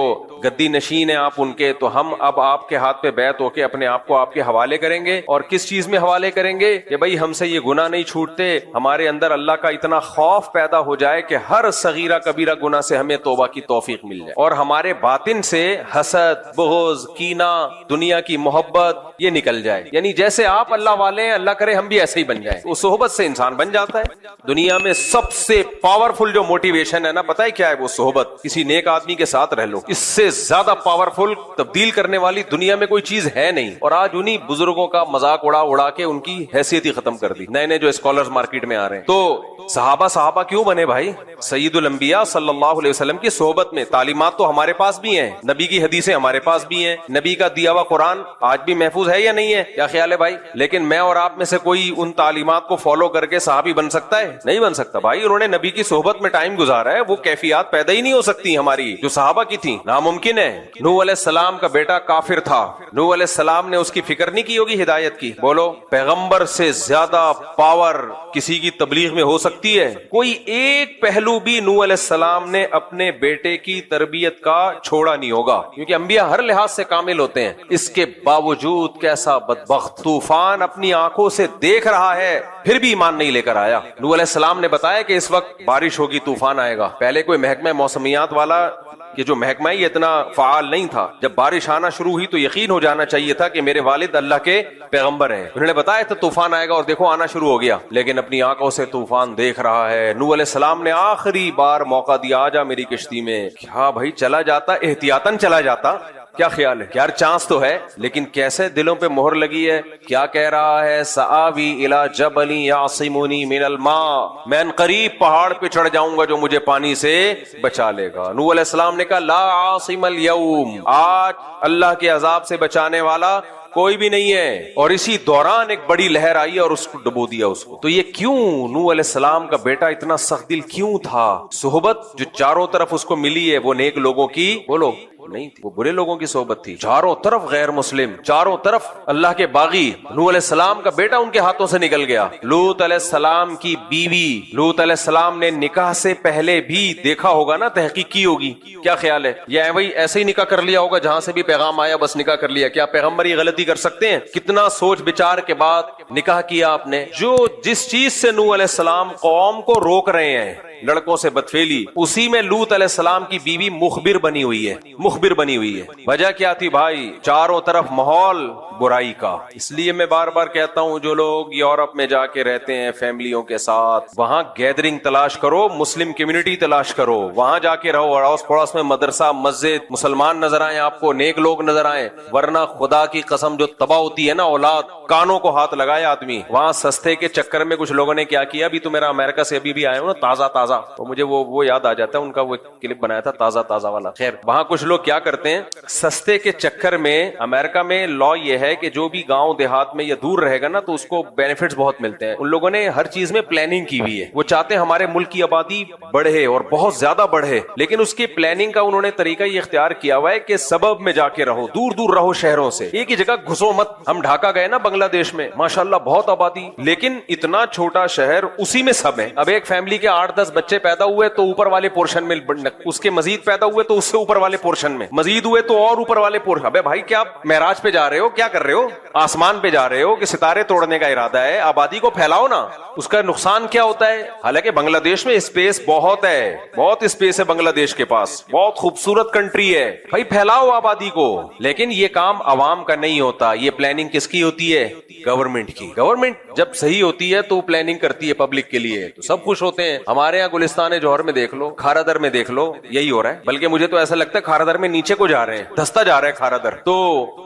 گدی نشین ہیں آپ ان کے, تو ہم اب آپ کے ہاتھ پہ بیعت ہو کے اپنے آپ کو آپ کے حوالے کریں گے. اور کس چیز میں حوالے کریں گے کہ بھائی ہم سے یہ گناہ نہیں چھوٹتے, ہمارے اندر اللہ کا اتنا خوف پیدا ہو جائے کہ ہر صغیرہ کبیرہ گناہ سے ہمیں توبہ کی توفیق مل جائے, اور ہمارے باطن سے حسد, بغض, کینہ, دنیا کی محبت یہ نکل جائے. یعنی جیسے آپ اللہ والے ہیں, اللہ کرے ہم بھی ایسے ہی بن جائیں. اس صحبت سے انسان بن جاتا ہے. دنیا میں سب سے پاورفل جو موٹیویشن ہے نا, پتہ ہے کیا ہے؟ وہ صحبت. کسی نیک آدمی کے ساتھ رہ لو, اس سے زیادہ پاورفل, تبدیل کرنے والی دنیا میں کوئی چیز ہے نہیں. اور آج انہی بزرگوں کا مذاق اڑا کے ان کی حیثیت ہی ختم کر دی. نئے نئے جو اسکالرز مارکیٹ میں آ رہے ہیں, تو صحابہ کیوں بنے بھائی؟ سید الانبیاء صلی اللہ علیہ وسلم کی صحبت میں. تعلیمات تو ہمارے پاس بھی ہیں, نبی کی حدیثیں ہمارے پاس بھی ہیں, نبی کا دیا ہوا قرآن آج بھی محفوظ ہے یا نہیں ہے؟ کیا خیال ہے بھائی؟ لیکن میں اور آپ میں سے کوئی ان تعلیمات کو فالو کر کے صحابی بن سکتا ہے؟ نہیں بن سکتا بھائی. انہوں نے نبی کی صحبت میں ٹائم گزارا ہے, وہ کیفیات پیدا ہی نہیں ہو سکتی ہماری جو صحابہ کی تھی, ناممکن ہے. نوح علیہ السلام کا بیٹا کافر تھا، نوح علیہ السلام نے اس کی فکر نہیں کی ہوگی ہدایت کی؟ بولو، پیغمبر سے زیادہ پاور کسی کی تبلیغ میں ہو سکتی ہے؟ کوئی ایک پہلو بھی نوح علیہ السلام نے اپنے بیٹے کی تربیت کا چھوڑا نہیں ہوگا، کیونکہ انبیاء ہر لحاظ سے کامل ہوتے ہیں۔ اس کے باوجود کیسا بدبخت طوفان اپنی آنکھوں سے دیکھ رہا ہے، پھر بھی ایمان نہیں لے کر آیا۔ نوح علیہ السلام نے بتایا کہ اس وقت بارش ہوگی، طوفان آئے گا۔ پہلے کوئی محکمہ موسمیات والا کہ جو محکمہ ہی اتنا فعال نہیں تھا، جب بارش آنا شروع ہوئی تو یقین ہو جانا چاہیے تھا کہ میرے والد اللہ کے پیغمبر ہیں، انہوں نے بتایا تھا طوفان آئے گا، اور دیکھو آنا شروع ہو گیا۔ لیکن اپنی آنکھوں سے طوفان دیکھ رہا ہے۔ نوح علیہ السلام نے آخری بار موقع دیا، آ جا میری کشتی میں۔ کیا بھائی چلا جاتا، احتیاطاً چلا جاتا، کیا خیال ہے؟ یار چانس تو ہے، لیکن کیسے دلوں پہ مہر لگی ہے۔ کیا کہہ رہا ہے؟ سآوی الی جبل یعصمنی من الماء، میں ان قریب پہاڑ پہ چڑھ جاؤں گا جو مجھے پانی سے بچا لے گا۔ نوح علیہ السلام نے کہا لا عاصم اليوم، آج اللہ کے عذاب سے بچانے والا کوئی بھی نہیں ہے۔ اور اسی دوران ایک بڑی لہر آئی اور اس کو ڈبو دیا اس کو۔ تو یہ کیوں؟ نوح علیہ السلام کا بیٹا اتنا سخت دل کیوں تھا؟ صحبت جو چاروں طرف اس کو ملی ہے وہ نیک لوگوں کی، بولو نہیں تھی، وہ برے لوگوں کی صحبت تھی۔ چاروں طرف غیر مسلم، چاروں طرف اللہ کے باغی۔ نوح علیہ السلام کا بیٹا ان کے ہاتھوں سے نکل گیا۔ لوط علیہ السلام کی بیوی، لوط علیہ السلام نے نکاح سے پہلے بھی دیکھا ہوگا نا، تحقیق کی ہوگی، کیا خیال ہے؟ یا وہی ایسے ہی نکاح کر لیا ہوگا، جہاں سے بھی پیغام آیا بس نکاح کر لیا؟ کیا پیغمبر یہ غلطی کر سکتے ہیں؟ کتنا سوچ بچار کے بعد نکاح کیا آپ نے۔ جو جس چیز سے نوح علیہ السلام قوم کو روک رہے ہیں، لڑکوں سے بدفعلی، اسی میں لوط علیہ السلام کی بیوی مخبر بنی ہوئی ہے، مخبر بنی ہوئی ہے۔ وجہ کیا تھی بھائی؟ چاروں طرف ماحول برائی کا۔ اس لیے میں بار بار کہتا ہوں، جو لوگ یورپ میں جا کے رہتے ہیں فیملیوں کے ساتھ، وہاں گیدرنگ تلاش کرو، مسلم کمیونٹی تلاش کرو، وہاں جا کے رہو، اڑوس پڑوس میں مدرسہ، مسجد، مسلمان نظر آئیں آپ کو، نیک لوگ نظر آئیں، ورنہ خدا کی قسم جو تباہ ہوتی ہے نا اولاد، کانوں کو ہاتھ لگائے آدمی۔ وہاں سستے کے چکر میں کچھ لوگوں نے کیا کیا، ابھی تو میرا امریکہ سے ابھی بھی آئے ہوں نا، تازہ تازہ، تو مجھے وہ یاد آ جاتا ہے، ان کا وہ کلپ بنایا تھا تازہ تازہ والا۔ خیر، وہاں کچھ لوگ کیا کرتے ہیں، سستے کے چکر میں، امریکہ میں لا یہ ہے کہ جو بھی گاؤں دیہات میں یا دور رہے گا نا تو اس کو بینیفٹس بہت ملتے ہیں۔ ان لوگوں نے ہر چیز میں پلاننگ کی ہوئی ہے، وہ چاہتے ہیں ہمارے ملک کی آبادی بڑھے اور بہت زیادہ بڑھے، لیکن اس کی پلاننگ کا انہوں نے طریقہ یہ اختیار کیا ہوا ہے کہ سبب میں جا کے رہو، دور دور رہو شہروں سے، ایک ہی جگہ گھسو مت۔ ہم ڈھاکہ گئے نا بنگلہ دیش میں، ماشاءاللہ بہت آبادی، لیکن اتنا چھوٹا شہر، اسی میں سب ہے۔ اب ایک فیملی کے 8-10 بچے پیدا ہوئے تو اوپر والے پورشن میں، اس کے مزید پیدا ہوئے تو اس سے اوپر والے پورشن میں، مزید ہوئے تو اور اوپر والے پورشن۔ ابے بھائی کیا آپ معراج پہ جا رہے ہو؟ کیا کر رہے ہو؟ آسمان پہ جا رہے ہو کہ ستارے توڑنے کا ارادہ ہے؟ آبادی کو پھیلاؤ نا، اس کا نقصان کیا ہوتا ہے؟ حالانکہ بنگلہ دیش میں اسپیس بہت ہے، بہت اسپیس ہے بنگلہ دیش کے پاس، بہت خوبصورت کنٹری ہے، بھائی پھیلاؤ آبادی کو۔ لیکن یہ کام عوام کا نہیں ہوتا، یہ پلاننگ کس کی ہوتی ہے؟ گورنمنٹ کی۔ گورنمنٹ جب صحیح ہوتی ہے تو پلاننگ کرتی ہے پبلک کے لیے، تو سب خوش ہوتے ہیں۔ ہمارے یہاں گلستان جوہر میں دیکھ لو، کھارادر میں دیکھ لو، یہی ہو رہا ہے۔ بلکہ مجھے تو ایسا لگتا ہے کھارادر میں نیچے کو جا رہے ہیں، دھستا جا رہا ہے کھارادر، تو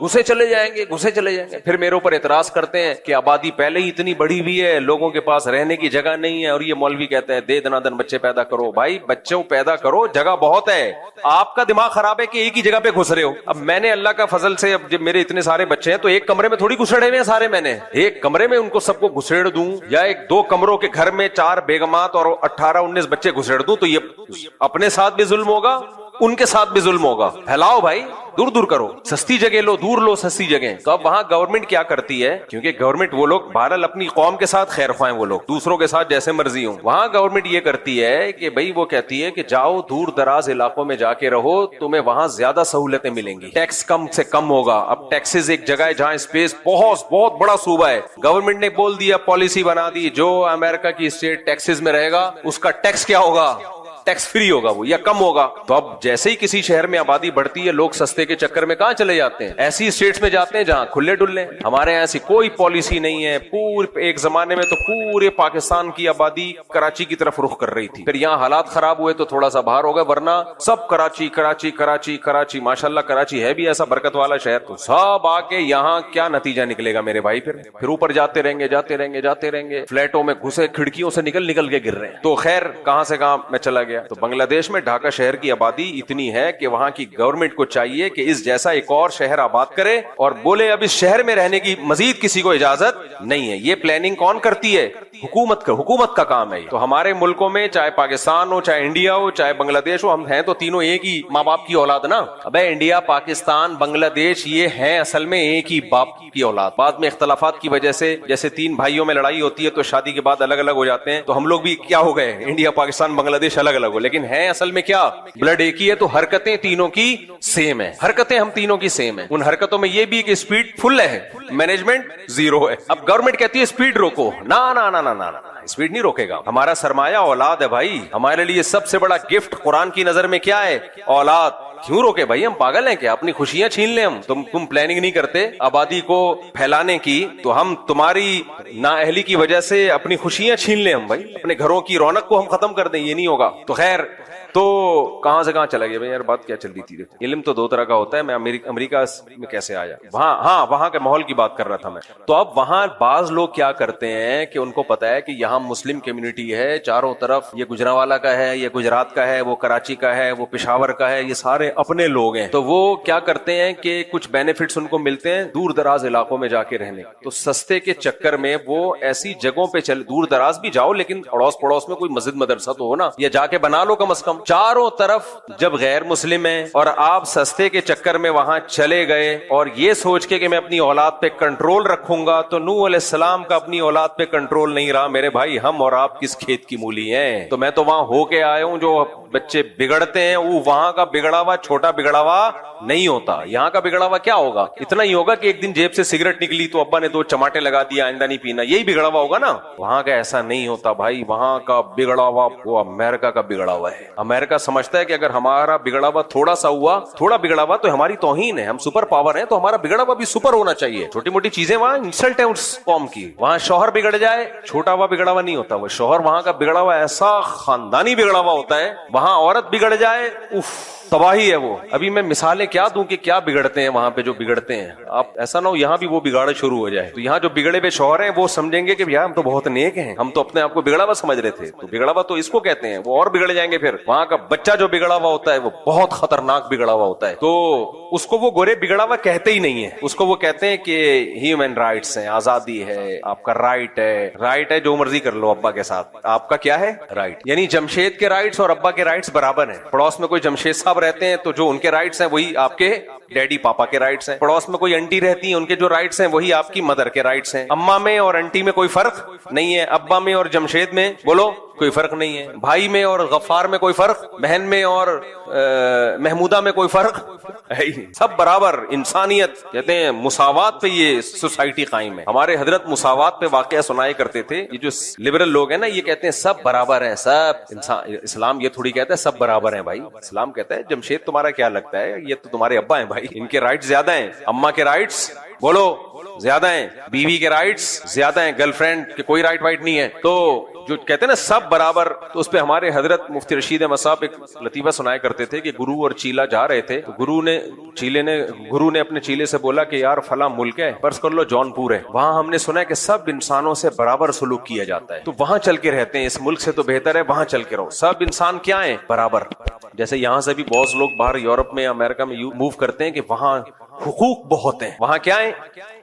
گھسے چلے جائیں گے، گھسے چلے جائیں گے۔ پھر میرے اوپر اعتراض کرتے ہیں کہ آبادی پہلے ہی اتنی بڑی ہوئی ہے، لوگوں کے پاس رہنے کی جگہ نہیں ہے، اور یہ مولوی کہتے ہیں دے دنا دن بچے پیدا کرو۔ بھائی بچوں پیدا کرو، جگہ بہت ہے، آپ کا دماغ خراب ہے کہ ایک ہی جگہ پہ گھس رہے ہو۔ اب میں نے اللہ کا فضل سے، اب جب میرے اتنے سارے بچے ہیں تو ایک کمرے میں تھوڑی گھسڑے ہوئے ہیں سارے، میں نے ایک کمرے میں ان کو سب کو گھسیڑ دوں، یا ایک 2 کمروں کے گھر میں 4 بیگمات اور 18-19 بچے گھسیڑ دوں، تو یہ اپنے ساتھ بھی ظلم ہوگا، ان کے ساتھ بھی ظلم ہوگا۔ پھیلاؤ بھائی، دور دور کرو، سستی جگہ لو، دور لو سستی جگہ۔ تو اب وہاں گورنمنٹ کیا کرتی ہے، کیونکہ گورنمنٹ وہ لوگ بہرحال اپنی قوم کے ساتھ خیر خواہ ہیں، وہ لوگ دوسروں کے ساتھ جیسے مرضی ہوں، وہاں گورنمنٹ یہ کرتی ہے کہ بھائی وہ کہتی ہے کہ جاؤ دور دراز علاقوں میں جا کے رہو، تمہیں وہاں زیادہ سہولتیں ملیں گی، ٹیکس کم سے کم ہوگا۔ اب ٹیکسز ایک جگہ ہے جہاں اسپیس بہت بڑا صوبہ ہے، گورنمنٹ نے بول دیا، پالیسی بنا دی، جو امریکہ کی اسٹیٹ ٹیکسز میں رہے گا اس کا ٹیکس کیا ہوگا، ٹیکس فری ہوگا وہ، یا کم ہوگا۔ تو اب جیسے ہی کسی شہر میں آبادی بڑھتی ہے، لوگ سستے کے چکر میں کہاں چلے جاتے ہیں؟ ایسی اسٹیٹس میں جاتے ہیں جہاں کھلے ڈلے۔ ہمارے یہاں ایسی کوئی پالیسی نہیں ہے، ایک زمانے میں تو پورے پاکستان کی آبادی کراچی کی طرف رخ کر رہی تھی، پھر یہاں حالات خراب ہوئے تو تھوڑا سا باہر ہو گئے، ورنہ سب کراچی کراچی کراچی کراچی۔ ماشاءاللہ کراچی ہے بھی ایسا برکت والا شہر، تو سب آ کے یہاں کیا نتیجہ نکلے گا میرے بھائی؟ پھر اوپر جاتے رہیں گے، جاتے رہیں گے، جاتے رہیں گے، فلیٹوں میں گھسے، کھڑکیوں سے نکل کے گر رہے ہیں۔ تو خیر کہاں سے کہاں میں چلا گیا۔ گیا. تو بنگلہ دیش میں ڈھاکہ شہر کی آبادی اتنی ہے کہ وہاں کی گورنمنٹ کو چاہیے کہ اس جیسا ایک اور شہر آباد کرے اور بولے اب اس شہر میں رہنے کی مزید کسی کو اجازت نہیں ہے. یہ پلاننگ کون کرتی ہے؟ حکومت کا کام ہے. تو ہمارے ملکوں میں چاہے پاکستان ہو, چاہے انڈیا ہو, چاہے بنگلہ دیش ہو, ہم ہیں تو تینوں ایک ہی ماں باپ کی اولاد نا. ابے انڈیا, پاکستان, بنگلہ دیش یہ ہیں اصل میں ایک ہی باپ کی اولاد. بعد میں اختلافات کی وجہ سے جیسے 3 بھائیوں میں لڑائی ہوتی ہے تو شادی کے بعد الگ الگ ہو جاتے ہیں. تو ہم لوگ بھی کیا ہو گئے, انڈیا, پاکستان, بنگلہ دیش الگ الگ ہو, لیکن ہیں اصل میں کیا, بلڈ ایک ہی ہے. تو حرکتیں تینوں کی سیم ہے, حرکتیں ہم تینوں کی سیم ہے. ان حرکتوں میں یہ بھی کہ اسپیڈ فل ہے, مینجمنٹ زیرو ہے. اب گورنمنٹ کہتی ہے اسپیڈ روکو, نا اسپیڈ نہیں روکے گا. ہمارا سرمایہ اولاد ہے بھائی. ہمارے لیے سب سے بڑا گفٹ قرآن کی نظر میں کیا ہے؟ اولاد. کیوں روکے بھائی, ہم پاگل ہیں کیا؟ اپنی خوشیاں چھین لیں ہم. تم پلاننگ نہیں کرتے آبادی کو پھیلانے کی, تو ہم تمہاری نااہلی کی وجہ سے اپنی خوشیاں چھین لیں ہم بھائی, اپنے گھروں کی رونق کو ہم ختم کر دیں, یہ نہیں ہوگا. تو خیر, تو کہاں سے کہاں چلا گیا بھائی یار, بات کیا چل رہی تھی؟ علم تو 2 طرح کا ہوتا ہے. میں امریکہ میں کیسے آیا, وہاں کے ماحول کی بات کر رہا تھا میں. تو اب وہاں بعض لوگ کیا کرتے ہیں کہ ان کو پتا ہے کہ یہاں مسلم کمیونٹی ہے چاروں طرف, یہ گجرانوالہ کا ہے, یہ گجرات کا ہے, وہ کراچی کا ہے, وہ پشاور کا ہے, یہ سارے اپنے لوگ ہیں. تو وہ کیا کرتے ہیں کہ کچھ بینیفٹس ان کو ملتے ہیں دور دراز علاقوں میں جا کے رہنے. تو سستے کے چکر میں وہ ایسی جگہوں پہ دور دراز بھی جاؤ, لیکن اڑوس پڑوس میں کوئی مسجد مدرسہ تو ہو نا, یا جا کے بنا لو کم از کم. چاروں طرف جب غیر مسلم ہیں اور آپ سستے کے چکر میں وہاں چلے گئے اور یہ سوچ کے کہ میں اپنی اولاد پہ کنٹرول رکھوں گا, تو نوح علیہ السلام کا اپنی اولاد پہ کنٹرول نہیں رہا میرے بھائی. ہم اور آپ کس کھیت کی مولی ہیں؟ تو میں تو وہاں ہو کے آیا ہوں. جو بچے بگڑتے ہیں وہ وہاں کا بگڑا ہوا چھوٹا بگڑا ہوا نہیں ہوتا. یہاں کا بگڑا ہوا کیا ہوگا؟ اتنا ہی ہوگا کہ ایک دن جیب سے سگریٹ نکلی تو ابا نے 2 چماٹے لگا دیا, آئندہ نہیں پینا, یہی بگڑا ہوا ہوگا نا. وہاں کا ایسا نہیں ہوتا بھائی. وہاں کا بگڑا ہوا وہ امریکہ کا بگڑا ہوا ہے. امریکہ سمجھتا ہے کہ اگر ہمارا بگڑا ہوا تھوڑا بگڑا ہوا تو ہماری توہین ہے, ہم سپر پاور ہیں, تو ہمارا بگڑا ہوا بھی سپر ہونا چاہیے. چھوٹی موٹی چیزیں وہاں انسلٹ ہے اس قوم کی. وہاں شوہر بگڑ جائے, چھوٹا ہوا بگڑا ہوا نہیں ہوتا. وہ شوہر وہاں کا بگڑا ہوا ایسا خاندانی بگڑا ہوا ہوتا ہے. وہاں عورت بگڑ جائے, اف, تباہی ہے وہ. ابھی میں مثالیں کیا دوں کہ کیا بگڑتے ہیں وہاں پہ جو بگڑتے ہیں. آپ ایسا نہ ہو یہاں بھی وہ بگاڑ شروع ہو جائے. تو یہاں جو بگڑے ہوئے شوہر ہیں وہ سمجھیں گے کہ یار ہم تو بہت نیک ہیں, ہم تو اپنے آپ کو بگڑا ہوا سمجھ رہے تھے. تو بگڑا ہوا تو اس کو کہتے ہیں, وہ اور بگڑ جائیں گے. پھر وہاں کا بچہ جو بگڑا ہوا ہوتا ہے وہ بہت خطرناک بگڑا ہوا ہوتا ہے. تو اس کو وہ گورے بگڑا ہوا کہتے ہی نہیں ہے, اس کو وہ کہتے ہیں کہ ہیومن رائٹس ہیں, آزادی ہے, آپ کا رائٹ ہے جو مرضی کر لو ابا کے ساتھ. آپ کا کیا ہے؟ رائٹ. یعنی جمشید کے رائٹس اور ابا کے رائٹس برابر ہیں. پڑوس میں کوئی جمشید صاحب رہتے ہیں تو جو ان کے رائٹس ہیں وہی آپ کے ڈیڈی پاپا کے رائٹس ہیں. پڑوس میں کوئی انٹی رہتی ہیں, ان کے جو رائٹس ہیں وہی آپ کی مدر کے رائٹس ہیں. اماں میں اور انٹی میں کوئی فرق نہیں ہے, ابا میں اور جمشید میں بولو کوئی فرق نہیں ہے, بھائی میں اور غفار میں کوئی فرق, بہن میں اور محمودہ میں کوئی فرق ہے, سب برابر. انسانیت کہتے ہیں, مساوات پہ یہ سوسائٹی قائم ہے. ہمارے حضرت مساوات پہ واقعہ سنایا کرتے تھے. یہ جو لبرل لوگ ہیں نا یہ کہتے ہیں سب برابر ہیں, سب انسان. اسلام یہ تھوڑی کہتا ہے سب برابر ہیں بھائی. اسلام کہتا ہے جمشید تمہارا کیا لگتا ہے, یہ تو تمہارے ابا ہیں بھائی, ان کے رائٹس زیادہ ہیں. اماں کے رائٹس بولو زیادہ ہیں, بیوی کے رائٹس زیادہ ہیں, گرل فرینڈ کے کوئی رائٹ نہیں ہے. تو جو کہتے ہیں نا سب برابر, تو اس پہ ہمارے حضرت مفتی رشید احمد صاحب ایک لطیفہ سنایا کرتے تھے کہ گرو اور چیلا جا رہے تھے. تو گرو نے اپنے چیلے سے بولا کہ یار فلاں ملک ہے, فرض کر لو جون پور ہے, وہاں ہم نے سنا ہے کہ سب انسانوں سے برابر سلوک کیا جاتا ہے, تو وہاں چل کے رہتے ہیں. اس ملک سے تو بہتر ہے وہاں چل کے رہو. سب انسان کیا ہیں؟ برابر. جیسے یہاں سے بھی بہت لوگ باہر یورپ میں, امریکہ میں موو کرتے ہیں کہ وہاں حقوق بہت ہیں. وہاں کیا ہیں؟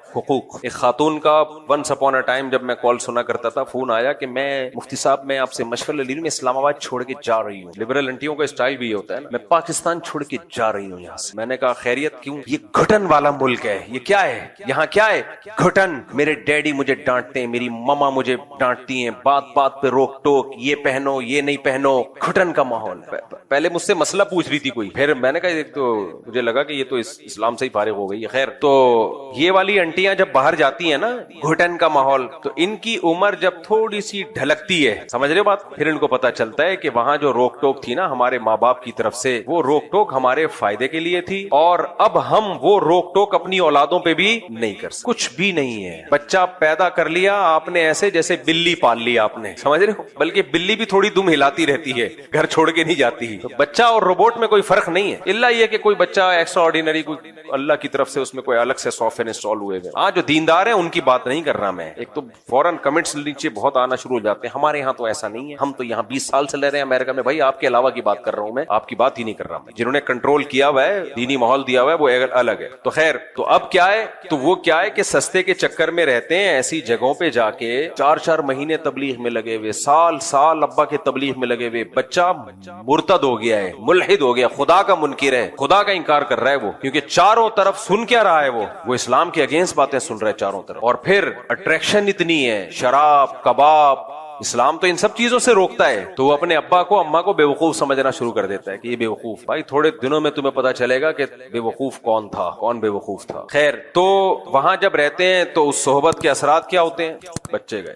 حقوق. ایک خاتون کا ونس اپون اے ٹائم جب میں کال سنا کرتا تھا, فون آیا کہ میں مفتی صاحب میں آپ سے مشورہ لے لوں, میں اسلام آباد چھوڑ کے جا رہی ہوں. لبرل انٹیوں کا اسٹائل بھی یہ ہوتا ہے نا, میں پاکستان چھوڑ کے جا رہی ہوں یہاں سے. میں نے کہا خیریت کیوں؟ یہ گھٹن والا ملک ہے. یہ کیا ہے یہاں, کیا ہے گھٹن. میرے ڈیڈی مجھے ڈانٹتے ہیں, میری ماما مجھے ڈانٹتی ہیں, بات بات پہ روک ٹوک, یہ پہنو یہ نہیں پہنو, گھٹن کا ماحول. پہلے مجھ سے مسئلہ پوچھ رہی تھی کوئی, پھر میں نے کہا ایک تو مجھے لگا کہ یہ تو اسلام سے ہی فارغ ہو گئی ہے. خیر, تو یہ والی انٹیاں جب باہر جاتی ہیں نا, گھٹن کا ماحول, تو ان کی عمر جب تھوڑی سی ڈھلکتی ہے, سمجھ رہے ہو بات, پھر ان کو پتا چلتا ہے کہ وہاں جو روک ٹوک تھی نا ہمارے ماں باپ کی طرف سے, وہ روک ٹوک ہمارے فائدے کے لیے تھی, اور اب ہم وہ روک ٹوک اپنی اولادوں پہ بھی نہیں کر سکتے. کچھ بھی نہیں ہے. بچہ پیدا کر لیا آپ نے ایسے جیسے بلی پال لیا آپ نے, سمجھ رہے ہو, بلکہ بلی بھی تھوڑی دم ہلاتی رہتی ہے, گھر چھوڑ کے نہیں جاتی. تو بچہ اور روبوٹ میں کوئی فرق نہیں ہے, الا یہ کہ کوئی بچہ ایکسٹرا آرڈینری, کوئی اللہ کی طرف سے اس میں کوئی الگ سے سافٹ ویئر انسٹال ہوئے. گئے. ہاں جو دیندار ہیں ان کی بات نہیں کر رہا میں. ایک تو فوراً کمنٹس نیچے بہت آنا شروع ہو جاتے ہیں, ہمارے یہاں تو ایسا نہیں ہے, ہم تو یہاں 20 سال سے رہ رہے ہیں امریکہ میں. بھائی آپ کے علاوہ کی بات کر رہا ہوں میں, آپ کی بات ہی نہیں کر رہا میں. جنہوں نے کنٹرول کیا ہوا ہے, دینی ماحول دیا ہوا ہے, وہ الگ ہے. تو خیر, تو اب کیا ہے, تو وہ کیا ہے کہ سستے کے چکر میں رہتے ہیں, ایسی جگہوں پہ جا کے 4 مہینے تبلیغ میں لگے ہوئے, سال ابا کے تبلیغ میں لگے ہوئے. بچہ مرتد ہو گیا ہے, ملحد ہو گیا, خدا کا منکر ہے, خدا کا انکار کر رہا ہے وہ, کیونکہ چاروں طرف سن کیا رہا ہے, وہ اسلام کے اگینسٹ باتیں سن رہا ہے چاروں طرف. اور پھر اٹریکشن اتنی ہے, شراب, کباب, اسلام تو ان سب چیزوں سے روکتا ہے. تو وہ اپنے ابا کو اماں کو بے وقوف سمجھنا شروع کر دیتا ہے کہ یہ بے وقوف. بھائی تھوڑے دنوں میں تمہیں پتا چلے گا کہ بے وقوف کون تھا, کون بے وقوف تھا. خیر, تو وہاں جب رہتے ہیں تو اس صحبت کے اثرات کیا ہوتے ہیں, بچے گئے.